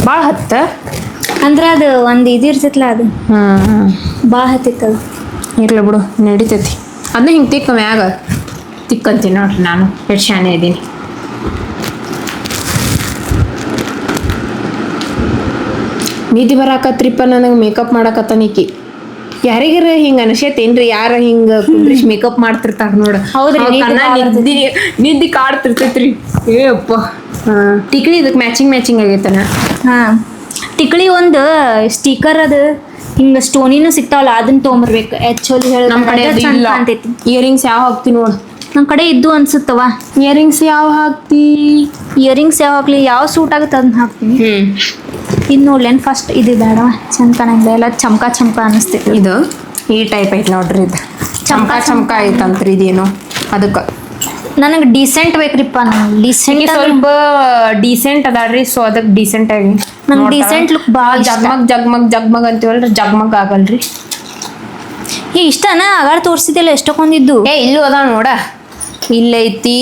ಭಾಳ ಹತ್ತ ಅಂದ್ರೆ ಅದು ಒಂದು ಇದು ಇರ್ತೈತಲ್ಲ ಅದು ಭಾಳ ಹತ್ತೈತದ ಇರ್ಲಿ ಬಿಡು ನಡಿತೈತಿ ಅದನ್ನ ಹಿಂಗೆ ತಿಕ್ಕ ಮ್ಯಾಗ ತಿಕ್ಕಂತೀನಿ ನೋಡ್ರಿ ನಾನು ಎಷ್ಟು ಶಾನೆ ಇದ್ದೀನಿ. ನಿಧಿ ಬರಾಕತ್ರಿಪ್ಪ ನನಗೆ ಮೇಕಪ್ ಮಾಡಕತ್ತಾನಿಕಿ ಯಾರಿಗಾರ ಹಿಂಗ ಅನಸೇತೇನ್ರಿ ಯಾರ ಹಿಂಗ ಕುಂದ್ರಿಸ್ ಮೇಕಪ್ ಮಾಡ್ತಿರ್ತಾರ ನೋಡ ನಿದ್ದಿ ಕಾಡ್ತಿರ್ತೈತ್ರಿ ಏಪ್ಪ ಟಿಕ್ಳಿ ಇದಕ್ಕೆ ಮ್ಯಾಚಿಂಗ್ ಆಗೈತನ ಟಿಕ್ಳಿ ಒಂದು ಸ್ಟಿಕರ್ ಅದು ಹಿಂಗ ಸ್ಟೋನಿನೂ ಸಿಗ್ತಾವಲ್ಲ ಅದನ್ನ ತೊಗೊಂಬರ್ಬೇಕು ಆಕ್ಚುಲಿ ಹೇಳಿ ನಮ್ಮ ಕಡೆ ಕಾಣ್ತೈತಿ. ಇಯರಿಂಗ್ಸ್ ಯಾವ ಹಾಕ್ತಿ ನೋಡು ನಮ್ಮ ಕಡೆ ಇದ್ದು ಅನ್ಸುತ್ತವ. ಇಯರಿಂಗ್ಸ್ ಯಾವ ಹಾಕ್ತಿ ಯಾವ ಹಾಕ್ಲಿ ಯಾವ ಸೂಟ್ ಆಗುತ್ತೆ ಅದನ್ನ ಹಾಕ್ತೀನಿ. ಇದು ನೋಡ್ಲೇನು ಫಸ್ಟ್ ಇದು ಬೇಡ ಚಂದ ಕಾಣಂಗಿಲ್ಲ ಎಲ್ಲ ಚಮಕ ಅನಿಸ್ತೈತಿ. ಇದು ಈ ಟೈಪ್ ಐತಿ ನೋಡ್ರಿ ಇದು ಚಮಕ ಐತಂತ್ರಿ ಇದೇನು ಅದಕ್ಕೆ ನನಗೆ ಡೀಸೆಂಟ್ ಬೇಕ್ರಿಪ್ಪ ನಂಗೆ ಡೀಸೆಂಟ್ ಸ್ವಲ್ಪ ಡೀಸೆಂಟ್ ಅದಾಳ್ರಿ ಸೊ ಅದಕ್ಕೆ ಡೀಸೆಂಟ್ ಆಗಿ ನಂಗೆ ಡೀಸೆಂಟ್ ಲುಕ್ ಭಾಳ ಜಗ್ಮಗ್ ಅಂತೀವಲ್ರಿ ಜಗ್ಮಗ್ ಆಗಲ್ರಿ. ಇಷ್ಟನ ಆಗಾರ ತೋರಿಸಿದೆಲ್ಲ ಎಷ್ಟೊಂದಿದ್ದು ಇಲ್ಲೂ ಅದಾವ ನೋಡ ಇಲ್ಲೈತಿ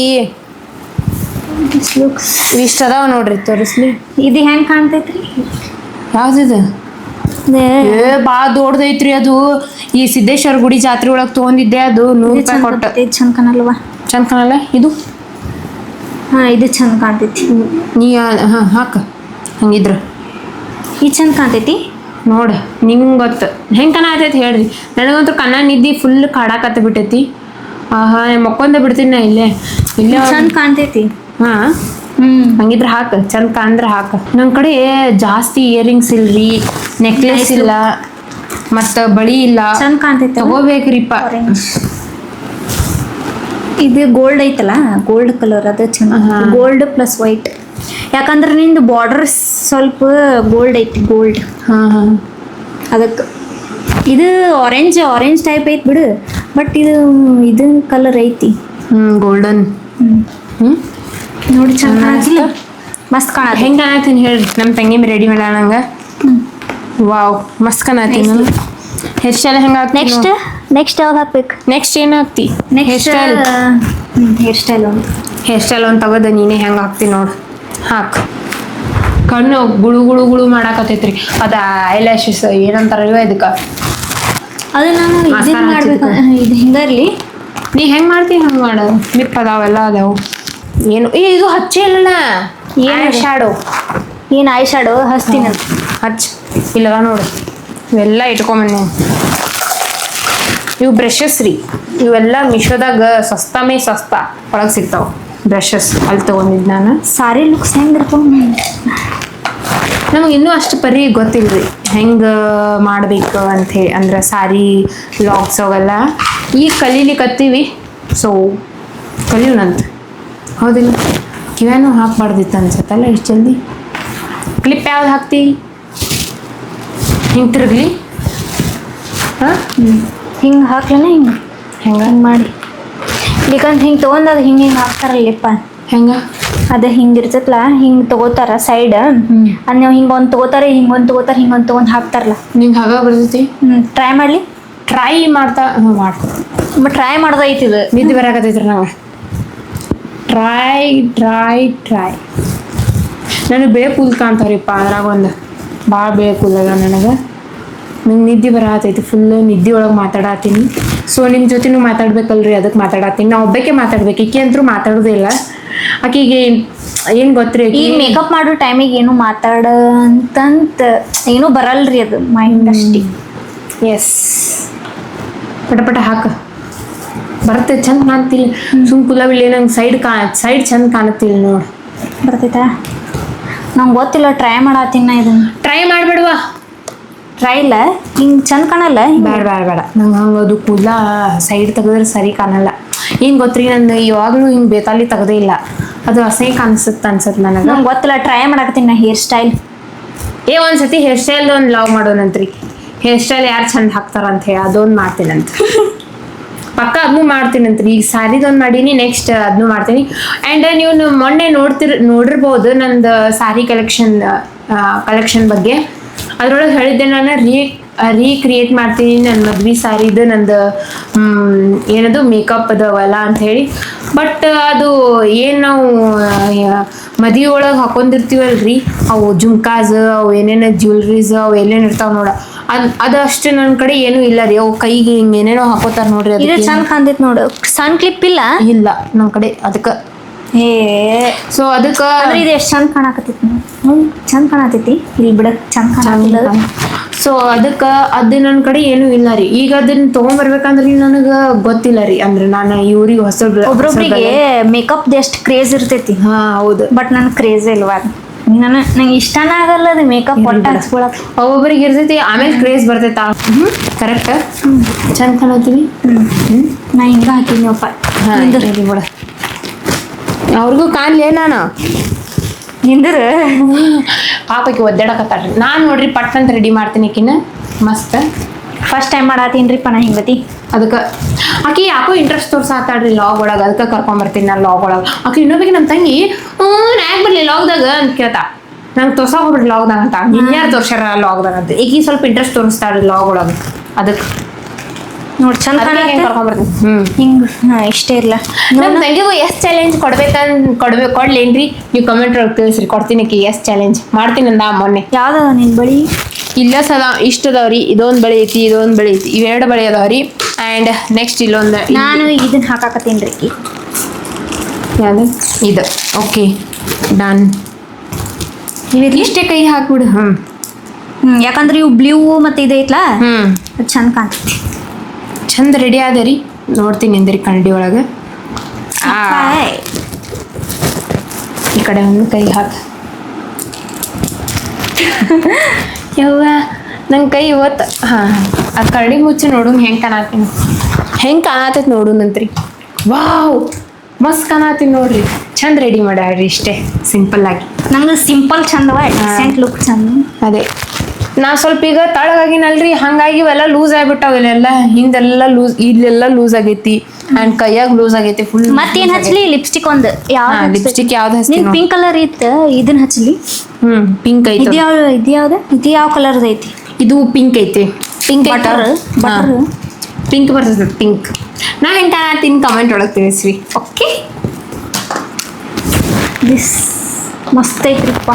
ಇಷ್ಟ ಅದಾವ ನೋಡ್ರಿ ತೋರಿಸ್ಲಿ. ಇದು ಹೆಂಗ್ ಕಾಣ್ತೈತ್ರಿ ಯಾವ್ದಿದು ಭಾಳ ದೊಡ್ಡದೈತ್ರಿ ಅದು ಈ ಸಿದ್ದೇಶ್ವರ ಗುಡಿ ಜಾತ್ರೆ ಒಳಗೆ ತೊಗೊಂಡಿದ್ದೆ ಅದು 100 ರೂಪಾಯಿ ಕೊಟ್ಟು. ಚಂದ ಕಾಣಲ್ವಾ ಚಂದ ಕಾಣಲ್ಲ ಇದು ಇದು ಚಂದ ಕಾಣ್ತೈತಿ ನೀ ಹಾಕ ಹಂಗಿದ್ರ ಈ ಚಂದ ಕಾಣ್ತೈತಿ ನೋಡ ನಿಂಗೆ ಗೊತ್ತು ಹೆಂಗೆ ಕಾಣತೈತಿ ಹೇಳ್ರಿ ನನಗಂತೂ ಕಣ್ಣ ನಿದ್ದಿ ಫುಲ್ ಕಾಡಾಕತ್ತ ಬಿಟ್ಟೈತಿ. ಮಕ್ಕೊಂದ ಬಿಡ್ತೀನಿ ನಾ ಇಲ್ಲೇ ಚಂದ ಕಾಣ್ತೈತಿ. ಹಂಗಿದ್ರ ಹಾಕ ಚಂದ ಕಾಣ್ರ ಹಾಕ. ನನ್ನ ಕಡೆ ಜಾಸ್ತಿ ಇಯರಿಂಗ್ಸ್ ಇಲ್ರಿ ನೆಕ್ಲೆಸ್ ಇಲ್ಲ ಮತ್ತ ಬಳಿ ಇಲ್ಲ ಚಂದ ಕಾಣ್ತೈತಿ ತಗೋಬೇಕ್ರಿಪ್ಪ. ಇದು ಗೋಲ್ಡ್ ಐತಲ್ಲ ಗೋಲ್ಡ್ ಕಲರ್ ಅದು ಚಂದ ಗೋಲ್ಡ್ ಪ್ಲಸ್ ವೈಟ್ ಯಾಕಂದ್ರೆ ನಿಂದು ಬಾರ್ಡರ್ ಸ್ವಲ್ಪ ಗೋಲ್ಡ್ ಐತಿ ಗೋಲ್ಡ್ ಅದಕ್ಕೆ ಇದು ಆರೆಂಜ್ ಟೈಪ್ ಐತಿ ಬಿಡು ಬಟ್ ಇದು ಕಲರ್ ಐತಿ ಗೋಲ್ಡನ್ ನೋಡಿ ಚಂದ ಕಾಣಿಲ್ಲ ಮಸ್ತ್ ಕಾಣ ಹೆಂಗೆ ಕಾಣತ್ತೀನಿ ಹೇಳ್ರಿ ನಮ್ಮ ತಂಗಿ ರೆಡಿ ಮಾಡ ನಂಗೆ ವಾವ್ ಮಸ್ತ್ ಕಾಣತ್ತೀನಿ ನಾನು. ಹೇರ್ ಸ್ಟೈಲ್ ಹೆಂಗೆ ಆಗ್ತಿ ನೆಕ್ಸ್ಟ್ ಯಾವ್ದು ಹಾಕ್ಬೇಕು ನೆಕ್ಸ್ಟ್ ಏನು ಹಾಕ್ತಿ ಹೇರ್ ಸ್ಟೈಲ್ ಒಂದು ತಗೋದ ನೀನೇ ಹೆಂಗೆ ಹಾಕ್ತಿ ನೋಡು ಹಾಕು. ಕಣ್ಣು ಗುಳು ಮಾಡಾಕತ್ತೈತ್ರಿ ಅದು ಐಲ್ಯಾಶಸ್ ಏನಂತಾರಲ್ವ ಇದಕ್ಕೆ ಅದು ನಾನು ಇದನ್ನ ಮಸಾಲ ಮಾಡ್ಬೇಕು ಇದು ಹಿಂಗರ್ಲಿ ನೀ ಹೆಂಗ್ ಮಾಡ್ತೀನಿ ಹಂಗೆ ಮಾಡು ಲಿಪ್ ಅದಾವೆಲ್ಲ ಅದಾವು ಏನು ಇದು ಹಚ್ಚೇ ಇಲ್ಲ ಏನು ಶಾಡೋ ಏನು ಐ ಶಾಡೋ ಹಚ್ತೀನಿ ಹಚ್ ಇಲ್ಲದ ನೋಡು ಇವೆಲ್ಲ ಇಟ್ಕೊಂಬಂದಿ ಇವು ಬ್ರಷಸ್ ರೀ ಇವೆಲ್ಲ ಮಿಶೋದಾಗ ಸಸ್ತಾ ಒಳಗೆ ಸಿಗ್ತಾವ ಬ್ರಷಸ್ ಅಲ್ಲಿ ತೊಗೊಂಡಿದ್ದು ನಾನು ಸಾರಿ ಲುಕ್ಸ್ ಹೆಂಗಿರ್ತಾವ ನಮಗೆ ಇನ್ನೂ ಅಷ್ಟು ಪರಿ ಗೊತ್ತಿಲ್ರಿ ಹೆಂಗೆ ಮಾಡ್ಬೇಕು ಅಂಥೇಳಿ ಅಂದ್ರೆ ಸಾರಿ ಲಾಗ್ಸ್ ಅವೆಲ್ಲ ಈಗ ಕಲೀಲಿಕ್ಕತ್ತೀವಿ ಸೊ ಕಲಿಯೋಣಂತ ಹೌದಿಲ್ಲ ಕಿವ್ಯಾನು ಹಾಕ್ಬಾರ್ದಿತ್ತು ಅನ್ಸತ್ತಲ್ಲ ಇಷ್ಟು ಜಲ್ದಿ ಕ್ಲಿಪ್ ಯಾವ್ದು ಹಾಕ್ತೀವಿ ಹಿಂಗೆ ತಿರುಗಲಿ ಹಾಂ ಹಿಂಗೆ ಹಾಕ್ಲೇನೆ ಹಿಂಗೆ ಹೆಂಗೆ ಹಿಂಗೆ ಮಾಡಿ ಬೇಕಂತ ಹಿಂಗೆ ತೊಗೊಂಡು ಅದು ಹಿಂಗೆ ಹಾಕ್ತಾರಲ್ಲಪ್ಪ ಹೆಂಗೆ ಅದೇ ಹಿಂಗೆ ಇರ್ತೈತಲ್ಲ ಹಿಂಗೆ ತಗೋತಾರ ಸೈಡ್ ಅದು ನೀವು ಹಿಂಗೆ ಒಂದು ತಗೋತಾರೆ ಹಿಂಗೊಂದು ತಗೋತಾರೆ ಹಿಂಗೊಂದು ತೊಗೊಂಡು ಹಾಕ್ತಾರಲ್ಲ ನಿಂಗೆ ಹಾಗ ಬರ್ತೈತಿ ಟ್ರೈ ಮಾಡಲಿ ಟ್ರೈ ಮಾಡ್ತಾ ಮಾಡ್ತೀನಿ ಟ್ರೈ ಮಾಡ್ದೈತಿ ಇದು ನಿದ್ದೆ ಬರಾಕತ್ತೈತ್ರಿ ನಂಗೆ ಟ್ರೈ ನನಗೆ ಬೇಳೆ ಕೂಲ್ ಕಾಣ್ತಾವ್ರಿಪ್ಪ ಅದ್ರಾಗ ಒಂದು ಭಾಳ ಬೇಳೆ ಕೂದಲ ನನಗೆ ನಂಗೆ ನಿದ್ದೆ ಬರತೈತಿ ಫುಲ್ ನಿದ್ದೆ ಒಳಗೆ ಮಾತಾಡತ್ತೀನಿ ಸೊ ನಿಮ್ಮ ಜೊತೆನೂ ಮಾತಾಡ್ಬೇಕಲ್ರಿ ಅದಕ್ಕೆ ಮಾತಾಡತ್ತೀನಿ ನಾ ಒಬ್ಬಕ್ಕೆ ಮಾತಾಡ್ಬೇಕು ಈಕೆ ಅಂತೂ ಮಾತಾಡೋದೇ ಇಲ್ಲ ಆಕೆಗೆ ಏನು ಗೊತ್ತ್ರಿ ಈಗ ಮೇಕಪ್ ಮಾಡೋ ಟೈಮಿಗೆ ಏನು ಮಾತಾಡಂತಂತ ಏನೂ ಬರಲ್ರಿ ಅದು ಮೈಂಡ್ ಅಷ್ಟೇ ಎಸ್ ಪಟ ಹಾಕ ಬರುತ್ತೆ ಚಂದ ಕಾಣ್ತಿಲ್ಲ ಸುಮ್ ಕುಲವಿಲ್ಲ ನಂಗೆ ಸೈಡ್ ಚಂದ ಕಾಣುತ್ತಿಲ್ಲ ನೋಡಿ ಬರ್ತೈತಾ ನಂಗೆ ಗೊತ್ತಿಲ್ಲ ಟ್ರೈ ಮಾಡತ್ತೀನಿ ನಾ ಇದನ್ನ ಟ್ರೈ ಮಾಡಬೇಡವಾ ಟ್ರೈ ಇಲ್ಲ ಹಿಂಗೆ ಚಂದ ಕಾಣಲ್ಲ ಬೇಡ ನಂಗೆ ಹಂಗೆ ಅದು ಕೂದಲ ಸೈಡ್ ತೆಗೆದ್ರೆ ಸರಿ ಕಾಣಲ್ಲ ಏನು ಗೊತ್ತ್ರಿ ನಾನು ಇವಾಗಲೂ ಹಿಂಗೆ ಬೇತಾಲಿ ತೆಗ್ದೇ ಇಲ್ಲ ಅದು ಅಸಹ್ಯ ಅನ್ಸುತ್ತೆ ನನಗೆ ನಂಗೆ ಗೊತ್ತಿಲ್ಲ ಟ್ರೈ ಮಾಡಕತ್ತೀನಿ ನಾ ಹೇರ್ ಸ್ಟೈಲ್ ಒಂದ್ಸತಿ ಹೇರ್ ಸ್ಟೈಲ್ದು ಒಂದು ಲಾಗ್ ಮಾಡೋಣಂತ್ರಿ ಹೇರ್ ಸ್ಟೈಲ್ ಯಾರು ಚಂದ ಹಾಕ್ತಾರ ಅಂತ ಹೇಳಿ ಅದೊಂದು ಮಾಡ್ತೀನಂತ ಪಕ್ಕ ಅದನ್ನೂ ಮಾಡ್ತೀನಂತ್ರಿ ಈಗ ಸ್ಯಾರಿದೊಂದು ಮಾಡೀನಿ ನೆಕ್ಸ್ಟ್ ಅದನ್ನೂ ಮಾಡ್ತೀನಿ ಆ್ಯಂಡ್ ನೀವು ಮೊನ್ನೆ ನೋಡಿರ್ಬೋದು ನಂದು ಸ್ಯಾರಿ ಕಲೆಕ್ಷನ್ ಬಗ್ಗೆ ಅದ್ರೊಳಗೆ ಹೇಳಿದ್ದೆ ನಾನು ರೀಕ್ರಿಯೇಟ್ ಮಾಡ್ತೀನಿ ನನ್ನ ಮದ್ವೆ ಸ್ಯಾರಿದು ನಂದು ಏನದು ಮೇಕಪ್ ಅದಾವಲ್ಲ ಅಂಥೇಳಿ ಬಟ್ ಅದು ಏನು ನಾವು ಮದುವೆ ಒಳಗೆ ಹಾಕೊಂಡಿರ್ತೀವಲ್ರಿ ಅವು ಜುಮ್ಕಾಸ್ ಅವು ಏನೇನು ಜ್ಯುವೆಲ್ರೀಸ್ ಅವು ಏನೇನು ಇರ್ತಾವೆ ನೋಡ ಅದು ಅಷ್ಟು ನನ್ನ ಕಡೆ ಏನೂ ಇಲ್ಲ ರೀ ಅವು ಕೈಗೆ ಹಿಂಗೆ ಏನೇನೋ ಹಾಕೋತಾರೆ ನೋಡ್ರಿ ಇದು ಚಂದ ಕಾಣ್ತೈತಿ ನೋಡು ಸಣ್ಣ ಕ್ಲಿಪ್ ಇಲ್ಲ ನಮ್ಮ ಕಡೆ ಅದಕ್ಕೆ ಏ ಸೊ ಅದಕ್ಕೆ ಅಂದ್ರೆ ಇದು ಎಷ್ಟು ಚಂದ ಕಾಣಕತ್ತೈತಿ ಚಂದ ಕಾಣತೈತಿ ಇಲ್ಲಿ ಬಿಡಕ್ ಚಂದ ಕಾಣಲ್ಲ ಸೊ ಅದಕ್ಕೆ ಅದು ನನ್ನ ಕಡೆ ಏನೂ ಇಲ್ಲ ರೀ ಈಗ ಅದನ್ನ ತೊಗೊಂಬರ್ಬೇಕಂದ್ರೆ ನನಗೆ ಗೊತ್ತಿಲ್ಲ ರೀ ಅಂದ್ರೆ ನಾನು ಇವ್ರಿಗೆ ಒಬ್ರೊಬ್ರಿಗೆ ಮೇಕಪ್ ಎಷ್ಟು ಕ್ರೇಜ್ ಇರ್ತೈತಿ ಹೌದು ಬಟ್ ನನ್ಗೆ ಕ್ರೇಜ್ ಇಲ್ವಾ ನಂಗೆ ಇಷ್ಟನೇ ಆಗಲ್ಲ ಅದು ಮೇಕಪ್ ಒಟ್ಟ ಹಚ್ಕೊಳಕ್ ಒಬ್ಬೊಬ್ರಿಗೆ ಇರ್ತೈತಿ ಆಮೇಲೆ ಕ್ರೇಜ್ ಬರ್ತೈತ ಕರೆಕ್ಟ್ ಚಂದ ಕಾಣತ್ತೀವಿ ನಾ ಹಿಂಗ ಹಾಕಿದ್ನಪ್ಪ ಬಿಡ ಅವ್ರಿಗೂ ಕಾಣ್ಲೇ ನಾನು ನಿಂದ್ರ ಪಾಪಕ್ಕೆ ಒದ್ದಾಡಕತ್ತಾಳ್ರಿ ನಾನು ನೋಡ್ರಿ ಪಟ್ಟಂತ ರೆಡಿ ಮಾಡ್ತೀನಿ ಆಕಿನ ಮಸ್ತ್ ಫಸ್ಟ್ ಟೈಮ್ ಮಾಡತ್ತೀನ್ರಿಪ್ಪ ನಾ ಹಿಂಗತಿ ಅದಕ್ಕೆ ಆಕಿ ಯಾಕೋ ಇಂಟ್ರೆಸ್ಟ್ ತೋರ್ಸಾತಾಳ್ರಿ ಲಾಗ್ ಒಳಗೆ ಅದಕ್ಕೆ ಕರ್ಕೊಂಬರ್ತೀನಿ ನಾನು ಲಾಗ್ ಒಳಗೆ ಆಕಿ ಇನ್ನೊಬ್ಬರಿಗೆ ನಮ್ಮ ತಂಗಿ ಯಾಕೆ ಬರಲಿ ಲಾಗ್ದಾಗ ಅಂತ ಕೇಳ್ತಾ ನಂಗೆ ತೋರ್ಸಾಕ್ ಹೋಗ್ಬಿಡ್ರಿ ಲಾಗ್ದಾಗ ಅಂತ ಇನ್ಯಾರು ತೋರ್ಸ್ಯಾರ ಲಾಗ್ದಾಗ ಅಂತ ಈಗ ಸ್ವಲ್ಪ ಇಂಟ್ರೆಸ್ಟ್ ತೋರಿಸ್ತಾಳ್ರಿ ಲಾಗ್ ಒಳಗೆ ಅದಕ್ಕೆ ನೋಡಿ ಚಂದ ಕರ್ಕೊಂಬರ್ತೀನಿ ಹಿಂಗೆ ಇಷ್ಟೇ ಇಲ್ಲ ನಮ್ಮ ತಂಗಿಗೂ ಎಷ್ಟು ಚಾಲೆಂಜ್ ಕೊಡ್ಲೇನ್ರಿ ನೀವು ಕಮೆಂಟ್ ಒಳಗೆ ತಿಳಿಸ್ರಿ ಕೊಡ್ತೀನಿ ಆಕಿ ಎಷ್ಟು ಚಾಲೆಂಜ್ ಮಾಡ್ತೀನಿ ಅಂದ ಮೊನ್ನೆ ಯಾವ್ದು ನಿನ್ನ ಬಳಿ ಇಲ್ಲ ಸದಾ ಇಷ್ಟ ಅದಾವ್ರಿ ಇದೊಂದು ಬಳಿ ಐತಿ ಇದೊಂದು ಬಳಿ ಐತಿ ಇವೆರಡು ಬಳಿ ಅದಾವ್ರಿ ಆ್ಯಂಡ್ ನೆಕ್ಸ್ಟ್ ಇಲ್ಲೊಂದು ನಾನು ಇದನ್ನ ಹಾಕಾಕತ್ತೀನಿ ರೀ ಯಾವುದು ಇದು ಓಕೆ ಡನ್ ಇಷ್ಟೇ ಕೈ ಹಾಕ್ಬಿಡು ಯಾಕಂದ್ರೆ ಇವು ಬ್ಲೂ ಮತ್ತೆ ಇದೈತ್ಲಾ ಅದು ಚಂದ ಕಾಣ್ತೈತಿ ಚಂದ ರೆಡಿ ಆದ ರೀ ನೋಡ್ತೀನಿ ಅಂದ್ರಿ ಕನ್ನಡಿ ಒಳಗೆ ಈ ಕಡೆ ಒಂದು ಕೈ ಹಾಕ ಯವ್ವ ನಂಗೆ ಕೈ ಇವತ್ತು ಅದು ಕರಡಿ ಮುಚ್ಚಿ ನೋಡು ಹೆಂಗೆ ಕಾಣತೈತಿ ನೋಡುನಂತ್ರಿ ವಾವ್ ಮಸ್ತ್ ಕಾಣತೀನಿ ನೋಡ್ರಿ ಚಂದ ರೆಡಿ ಮಾಡ್ಯಾಳ್ರಿ ಇಷ್ಟೇ ಸಿಂಪಲ್ ಆಗಿ ನಂಗೆ ಸಿಂಪಲ್ ಚಂದವ ಡಿಸೆಂಟ್ ಲುಕ್ ಚಂದ ಅದೇ ನಾ ಸ್ವಲ್ಪ ಈಗ ತಳಗಾಗಿನಲ್ರಿ ಹಂಗಾಗಿ ಇವೆಲ್ಲ ಲೂಸ್ ಆಗ್ಬಿಟ್ಟಾವ ಇಲ್ಲೆಲ್ಲ ಹಿಂದೆಲ್ಲ ಇಲ್ಲೆಲ್ಲ ಲೂಸ್ ಆಗೈತಿ ಆ್ಯಂಡ್ ಕೈಯಾಗ ಲೂಸ್ ಆಗೈತಿ ಫುಲ್ ಮತ್ತೇನ್ ಹಚ್ಚಲಿ ಲಿಪ್ಸ್ಟಿಕ್ ಒಂದು ಲಿಪ್ಸ್ಟಿಕ್ ಯಾವ್ದು ನಿನ್ ಪಿಂಕ್ ಕಲರ್ ಇತ್ತು ಇದನ್ನ ಹಚ್ಚಲಿ ಪಿಂಕ್ ಐತಿ ಇದು ಯಾವ ಕಲರ್ ಐತಿ ಇದು ಪಿಂಕ್ ಐತಿ ಪಿಂಕ್ ಬಟರ್ ಪಿಂಕ್ ಬರ್ತದೆ ಪಿಂಕ್ ನಾ ಹೆಂಗೆ ಕಾಣತ್ತೀನಿ ಕಮೆಂಟ್ ಒಳಗೆ ತಿಳಿಸ್ರಿ ಓಕೆ ದಿಸ್ ಮಸ್ತ್ ಐತ್ರಿಪ್ಪ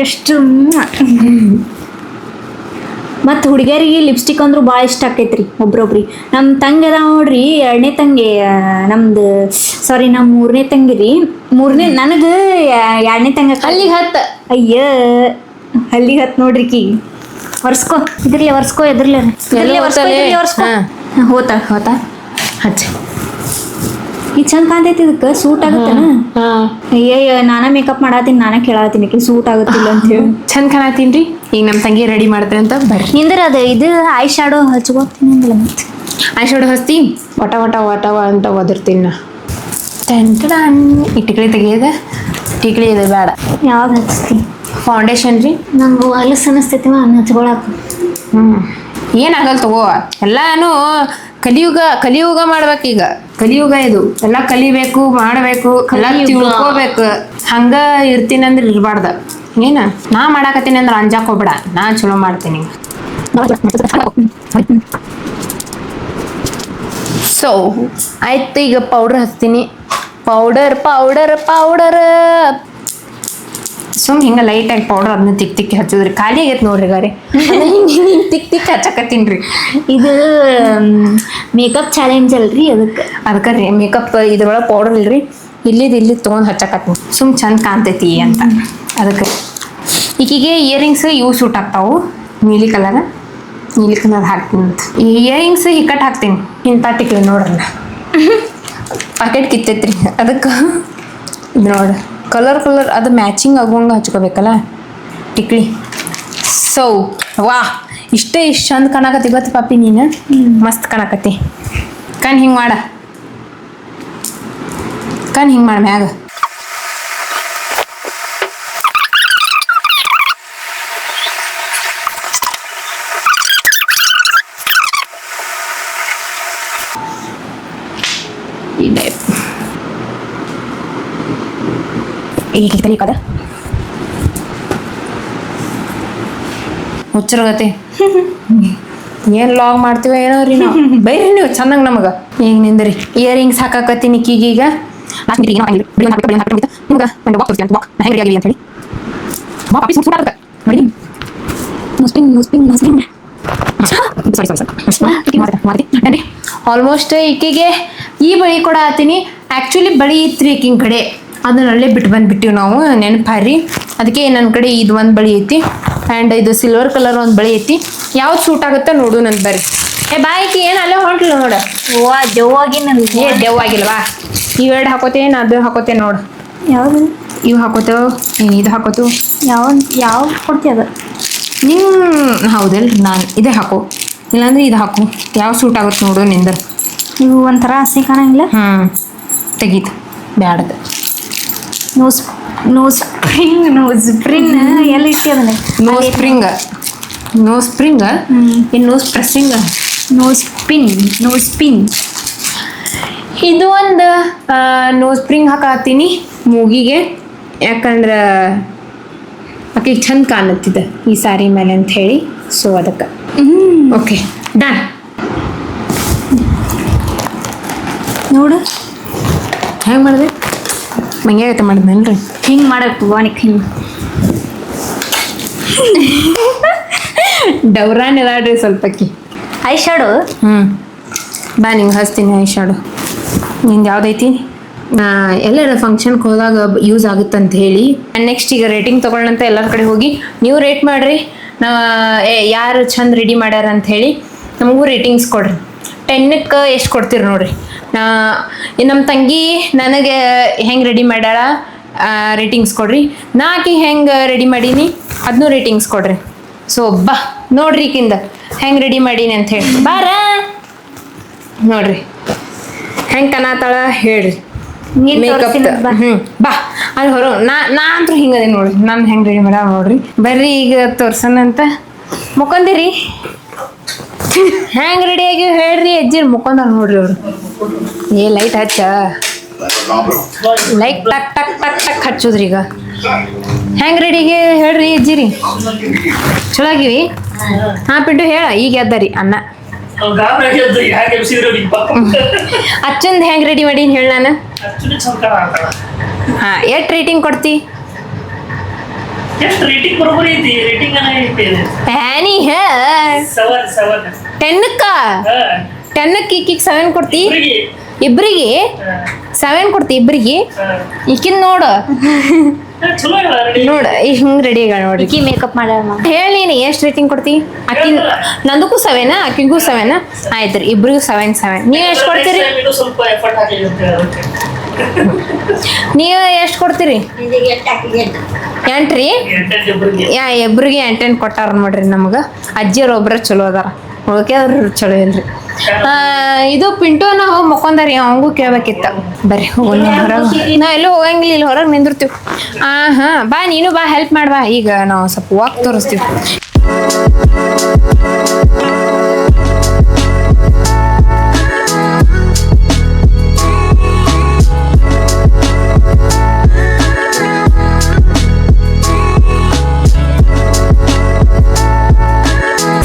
ಎಷ್ಟು ಮತ್ತು ಹುಡುಗಿಯರಿಗೆ ಲಿಪ್ಸ್ಟಿಕ್ ಅಂದ್ರೂ ಭಾಳ ಇಷ್ಟ ಆಕೈತ್ರಿ ಒಬ್ರೊಬ್ರಿ. ನಮ್ಮ ತಂಗಿ ಅದ ನೋಡ್ರಿ, 2ನೇ ತಂಗಿ ನಮ್ದು ಸಾರಿ ನಮ್ಮ 3ನೇ ತಂಗಿ ರೀ. ನನಗೆ 2ನೇ ತಂಗಿ ಅಲ್ಲಿಗೆ ಹತ್ತ ಅಯ್ಯ ಅಲ್ಲಿಗೆ ಹತ್ತು ನೋಡ್ರಿ ಕಿ ಒರ್ಸ್ಕೊ ಎದ್ರಲೆ ಒರ್ಸ್ಕೊ ಹೋತಾ ಹಚ್ಚ ಈ ಚಂದ ಕಾಣ್ತೈತಿ. ಇದಕ್ಕೆ ಸೂಟ್ ಆಗುತ್ತೇನ? ಅಯ್ಯಯ್ಯ ನಾನ ಮೇಕಪ್ ಮಾಡತ್ತೀನಿ, ನಾನ ಕೇಳತ್ತೀನಿ ಸೂಟ್ ಆಗುತ್ತಿಲ್ಲ ಅಂತ ಹೇಳಿ. ಚಂದ ಕಾಣತ್ತೀನ್ರಿ. ಈಗ ನಮ್ಮ ತಂಗಿ ರೆಡಿ ಮಾಡ್ತಾರೆ ಅಂತ ಬರ್ರಿ. ನಿಂದ್ರ ಅದು ಇದು ಐ ಶಾಡೋ ಹಚ್ಕೋತೀನಿ ಅಂದಿಲ್ಲ ಮತ್ತೆ. ಐ ಶಾಡೋ ಹಚ್ತಿ ವಟ ವಟ ವಟ ಅಂತ ಒದರ್ತೀನಿ ನಾ. ಈ ಟಿಕ್ಳಿ ತೆಗಿಯೋದ ಟಿಕ್ಳಿ ಇದೆ ಬೇಡ. ಯಾವ್ದು ಹಚ್ತಿ? ಫೌಂಡೇಶನ್ ರೀ. ನಂಗೆ ಅಲಸ್ ಅನಿಸ್ತೈತಿವ ಹಚ್ಕೊಳಕ. ಏನಾಗಲ್ಲ ತಗೋ. ಎಲ್ಲಾನು ಕಲಿಯುಗ ಮಾಡ್ಬೇಕೀಗ. ಕಲಿಯುಗ ಇದು. ಎಲ್ಲ ಕಲಿಬೇಕು, ಮಾಡಬೇಕು, ಎಲ್ಲ ತಿಳ್ಕೋಬೇಕು. ಹಂಗ ಇರ್ತೀನಿ ಅಂದ್ರೆ ಇರಬಾರ್ದ. ಏನ ನಾ ಮಾಡಾಕತ್ತೀನಿ ಅಂದ್ರೆ ಅಂಜಾಕ್ ಹೋಗ್ಬೇಡ, ನಾ ಚಲೋ ಮಾಡ್ತೀನಿ. ಸೊ ಆಯ್ತು, ಈಗ ಪೌಡರ್ ಹಚ್ತೀನಿ. ಪೌಡರ್ ಸುಮ್ ಹಿಂಗೆ ಲೈಟಾಗಿ ಪೌಡರ್ ಅದನ್ನ ತಿಕ್ಕಿ ಹಚ್ಚಿದ್ರಿ. ಖಾಲಿ ಆಗೈತೆ ನೋಡ್ರಿ ಗಾರಿ. ತಿಕ್ಕಿ ಹಚ್ಚಕತ್ತೀನಿ ರೀ. ಇದು ಮೇಕಪ್ ಚಾಲೆಂಜ್ ಅಲ್ರಿ, ಅದಕ್ಕೆ ರೀ ಮೇಕಪ್ ಇದ್ರೊಳಗೆ ಪೌಡರ್ ಇಲ್ರಿ, ಇಲ್ಲಿ ತೊಗೊಂಡು ಹಚ್ಚಕತ್ತೀನಿ. ಸುಮ್ ಚಂದ ಕಾಣ್ತೈತಿ ಅಂತ. ಅದಕ್ಕೆ ಈಕಿಗೆ ಇಯರಿಂಗ್ಸ್ ಇವು ಸೂಟ್ ಆಗ್ತಾವು. ನೀಲಿ ಕಲರ್ ಹಾಕ್ತೀನಿ ಅಂತ. ಈ ಇಯರಿಂಗ್ಸ್ ಹಿಕ್ಕಟ್ಟು ಹಾಕ್ತೀನಿ. ಇಂಥ ಟಿಕ್ಲಿ ನೋಡ್ರಲ್ಲ, ಪಾಕೆಟ್ ಕಿತ್ತೈತ್ರಿ. ಅದಕ್ಕೆ ಇದು ನೋಡ್ರಿ ಕಲರ್ ಅದು ಮ್ಯಾಚಿಂಗ್ ಆಗುವಂಗೆ ಹಚ್ಕೋಬೇಕಲ್ಲ ಟಿಕ್ಲಿ. ಸೊ ವಾ ಇಷ್ಟು ಚಂದ ಕಾಣಕತ್ತಿ ಗೊತ್ತ ಪಾಪಿ ನೀನು. ಮಸ್ತ್ ಕಾಣಕತ್ತಿ. ಕಣ್ ಹಿಂಗೆ ಮಾಡ ಮ್ಯಾಗ. ಈಗ ಕಲಿಕದ ಹುಚ್ಚರಗತಿ. ಏನು ಲಾಗ್ ಮಾಡ್ತೀವ ಏನೋ ರೀ ನಾವು. ಬೈರಿ ನೀವು ಚೆನ್ನಾಗಿ ನಮಗೆ. ಈಗ ನಿಂದ್ರಿ ಇಯರಿಂಗ್ಸ್ ಹಾಕಾಕತ್ತೀನಿ ಕೀಗೀಗ. ಆಲ್ಮೋಸ್ಟ್ ಈಕೆಗೆ ಈ ಬಳಿ ಕೂಡ ಆತೀನಿ. ಆ್ಯಕ್ಚುಲಿ ಬಳಿ ಇತ್ತು ರೀ ಈಕಿನ ಕಡೆ, ಅದನ್ನಲ್ಲೇ ಬಿಟ್ಟು ಬಂದುಬಿಟ್ಟಿವಿ ನಾವು. ನೆನಪಾರಿ ಅದಕ್ಕೆ ನನ್ನ ಕಡೆ ಇದು ಒಂದು ಬಳಿ ಐತಿ ಆ್ಯಂಡ್ ಇದು ಸಿಲ್ವರ್ ಕಲರ್ ಒಂದು ಬಳಿ ಐತಿ. ಯಾವ್ದು ಸೂಟ್ ಆಗುತ್ತೋ ನೋಡು ನನ್ನ ಬರ್ರಿ. ಬಾಯ್ಕಿ ಏನು ಅಲ್ಲೇ ಹೊಂಟ್ಲ ನೋಡು. ದೆವ್ವಾಗಿ ದೆವ್ವಾಗಿಲ್ವಾ? ಇವೆರಡು ಹಾಕೋತೇನು ಅದು ಹಾಕೋತೆ ನೋಡು. ಯಾವುದು? ಇವು ಹಾಕೋತೇವೆ, ಏನು ಇದು ಹಾಕೋತು. ಯಾವ ಕೊಡ್ತಿ ಅದು? ಹೌದಲ್ರಿ, ನಾನು ಇದೇ ಹಾಕು, ಇಲ್ಲಾಂದ್ರೆ ಇದು ಹಾಕು. ಯಾವ ಸೂಟ್ ಆಗುತ್ತೆ ನೋಡು ನಿಂದ. ಇವು ಒಂಥರ ಹಸಿ ಕಾಣಂಗಿಲ್ಲ. ತೆಗೀತು ಬ್ಯಾಡದು. ನೋಸ್ ಸ್ಪ್ರಿಂಗ್ ಎಲ್ಲಿ ಇಟ್ಟಿ ಅದನ್ನ? ನೋಸ್ ಸ್ಪ್ರಿಂಗ್ ಇನ್ನು ನೋಸ್ ಪ್ರೆಸ್ಸಿಂಗ್, ನೋಸ್ ಪಿನ್. ಇದು ಒಂದು ನೋಸ್ ಸ್ಪ್ರಿಂಗ್ ಹಾಕತ್ತೀನಿ ಮೂಗಿಗೆ, ಯಾಕಂದ್ರೆ ಆಕೆಗೆ ಚಂದ ಕಾಣುತ್ತಿದೆ ಈ ಸಾರಿ ಮೇಲೆ ಅಂತ ಹೇಳಿ. ಸೊ ಅದಕ್ಕೆ ಓಕೆ ಡನ್. ನೋಡು ಹೆಂಗೆ ಮಾಡಿದೆ? ಮಂಗೆ ಆಯ್ತು ಮಾಡಿದ್ನಲ್ರಿ. ಹಿಂಗೆ ಮಾಡಕ್ಕೆ ವಾಣಿಕ್ ಹಿಂಗೆ ಡವ್ರಾನ್ ಇದಾಡ್ರಿ ಸ್ವಲ್ಪಕ್ಕಿ. ಐ ಶಾಡೋ ಬಾ ನಿಂಗೆ ಹಚ್ತೀನಿ ಐ ಶಾಡೋ. ನಿಂದು ಯಾವ್ದೈತಿ? ಎಲ್ಲರ ಫಂಕ್ಷನ್ಗೆ ಹೋದಾಗ ಯೂಸ್ ಆಗುತ್ತಂತ ಹೇಳಿ. ನೆಕ್ಸ್ಟ್ ಈಗ ರೇಟಿಂಗ್ ತೊಗೊಳ್ಳಂತ ಎಲ್ಲರ ಕಡೆ ಹೋಗಿ ನೀವು ರೇಟ್ ಮಾಡಿರಿ. ಯಾರು ಚಂದ ರೆಡಿ ಮಾಡ್ಯಾರ ಅಂತ ಹೇಳಿ ನಮಗೂ ರೇಟಿಂಗ್ಸ್ ಕೊಡ್ರಿ. 10ಕ್ಕೆ ಎಷ್ಟು ಕೊಡ್ತೀರಿ ನೋಡ್ರಿ. ನಮ್ಮ ತಂಗಿ ನನಗೆ ಹೆಂಗೆ ರೆಡಿ ಮಾಡ್ಯಾಳ ರೇಟಿಂಗ್ಸ್ ಕೊಡ್ರಿ. ನಾಕಿ ಹೆಂಗೆ ರೆಡಿ ಮಾಡೀನಿ ಅದನ್ನೂ ರೇಟಿಂಗ್ಸ್ ಕೊಡ್ರಿ. ಸೊ ಬಾ ನೋಡ್ರಿ ಈಕಿಂದ ಹೆಂಗೆ ರೆಡಿ ಮಾಡೀನಿ ಅಂತ ಹೇಳಿ. ಬಾರ ನೋಡ್ರಿ ಹೆಂಗೆ ಕನಾತಾಳ ಹೇಳ್ರಿ. ಮೇಕಪ್ ಬಾ ಅಲ್ಲಿ ಹೊರ ನಾ ಅಂತೂ ಹಿಂಗದೆ ನೋಡ್ರಿ. ನಾನು ಹೆಂಗೆ ರೆಡಿ ಮಾಡ ನೋಡ್ರಿ. ಬರ್ರಿ ಈಗ ತೋರ್ಸೋಣ ಅಂತ. ಮುಕೊಂದಿರಿ ಹೆಂಗೆ ರೆಡಿ ಆಗಿ ಹೇಳ್ರಿ. ಅಜ್ಜಿರ್ ಮುಕೊಂದಾರ ನೋಡ್ರಿ ಅವ್ರು. ಲೈಟ್ ಹಚ್ಚ, ಲೈಟ್ ಟಕ್ ಟಕ್ ಟಕ್ ಟಕ್ ಹಚ್ಚೋದ್ರಿ. ಈಗ ಹೆಂಗೆ ರೆಡಿಗೆ ಹೇಳ್ರಿ ಅಜ್ಜಿರಿ. ಚಲೋ ಆಗಿವಿ. ಪಿಂಟು ಹೇಳ. ಈಗ ಎದ್ದರಿ ಅನ್ನ ಅಚ್ಚಂದು ಹೆಂಗೆ ರೆಡಿ ಮಾಡೀನಿ ಹೇಳ. ನಾನು ಎಷ್ಟು ರೇಟಿಂಗ್ ಕೊಡ್ತಿ? ಎಷ್ಟು ರೇಟಿಂಗ್ ಬರೋಬರಿ ಐತಿ ರೇಟಿಂಗ್ ಐತಿ ಪ್ಯಾನಿ ಹೇ 7 ಟೆನ್ನಕ್ಕ ಈಕಿಗೆ 7 ಕೊಡ್ತಿ ಇಬ್ರಿಗೆ 7 ಕೊಡ್ತಿ ಇಬ್ರಿಗೆ ಈಕಿನ್ ನೋಡು ಚಲೋ ನೋಡ ಹಿಂಗ್ ರೆಡಿ ಆಗ ನೋಡ್ರಿ ಈಕಿ ಮೇಕಪ್ ಮಾಡ್ಯಾಳ ಹೇಳಿ ನೀ ಎಷ್ಟು ರೇಟಿಂಗ್ ಕೊಡ್ತಿ ಆಕಿನ್ ನಂದಕ್ಕೂ 7 ಆಕಿಗೂ 7 ಆಯ್ತ್ರಿ ಇಬ್ರಿಗೂ 7 ನೀವ್ ಎಷ್ಟು ಕೊಡ್ತೀರಿ ಸ್ವಲ್ಪ ಎಫರ್ಟ್ ಹಾಕಿ ಅಂತ ಹೇಳೋಕೆ ನೀವ್ ಎಷ್ಟು ಕೊಡ್ತೀರಿ 8 ರೀ ಇಬ್ರಿಗೆ 8 ಕೊಟ್ಟಾರ ನೋಡ್ರಿ ನಮ್ಗ ಅಜ್ಜಿಯವ್ರ ಒಬ್ರ ಚಲೋ ಅದಾರ ಉಳ್ಕೆಯವ್ರು ಚಲೋ ಇಲ್ರಿ ಇದು ಪಿಂಟು ನಾವು ಮಕ್ಕೊಂದಾರಿ ಅವಂಗೂ ಕೇಳ್ಬೇಕಿತ್ತ ಬರ್ರಿ ಹೋಗೋಣ ಹೊರಗೆ ನಾ ಎಲ್ಲೂ ಹೋಗಂಗಿಲ್ಲ ಇಲ್ಲಿ ಹೊರಗೆ ನಿಂದಿರ್ತೀವಿ ಹಾ ಬಾ ನೀನು ಬಾ ಹೆಲ್ಪ್ ಮಾಡ್ಬಾ ಈಗ ನಾವು ಸ್ವಲ್ಪ ವಾಕ್ ತೋರಿಸ್ತೀವಿ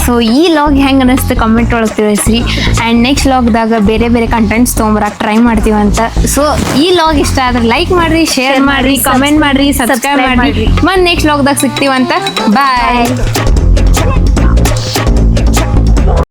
ಸೊ ಈ ಲಾಗ್ ಹೆಂಗೆ ಅನ್ನಿಸ್ತು ಕಮೆಂಟ್ ಒಳಗೆ ತಿಳಿಸ್ರಿ ಆ್ಯಂಡ್ ನೆಕ್ಸ್ಟ್ ಲಾಗ್ದಾಗ ಬೇರೆ ಬೇರೆ ಕಂಟೆಂಟ್ಸ್ ತೊಗೊಂಬರಕ್ಕೆ ಟ್ರೈ ಮಾಡ್ತೀವಂತ ಸೊ ಈ ಲಾಗ್ ಇಷ್ಟ ಆದ್ರೆ ಲೈಕ್ ಮಾಡಿರಿ ಶೇರ್ ಮಾಡಿರಿ ಕಮೆಂಟ್ ಮಾಡಿರಿ ಸಬ್ಸ್ಕ್ರೈಬ್ ಮಾಡಿರಿ ಮತ್ತು ನೆಕ್ಸ್ಟ್ ಲಾಗ್ದಾಗ ಸಿಗ್ತೀವಂತ ಬಾಯ್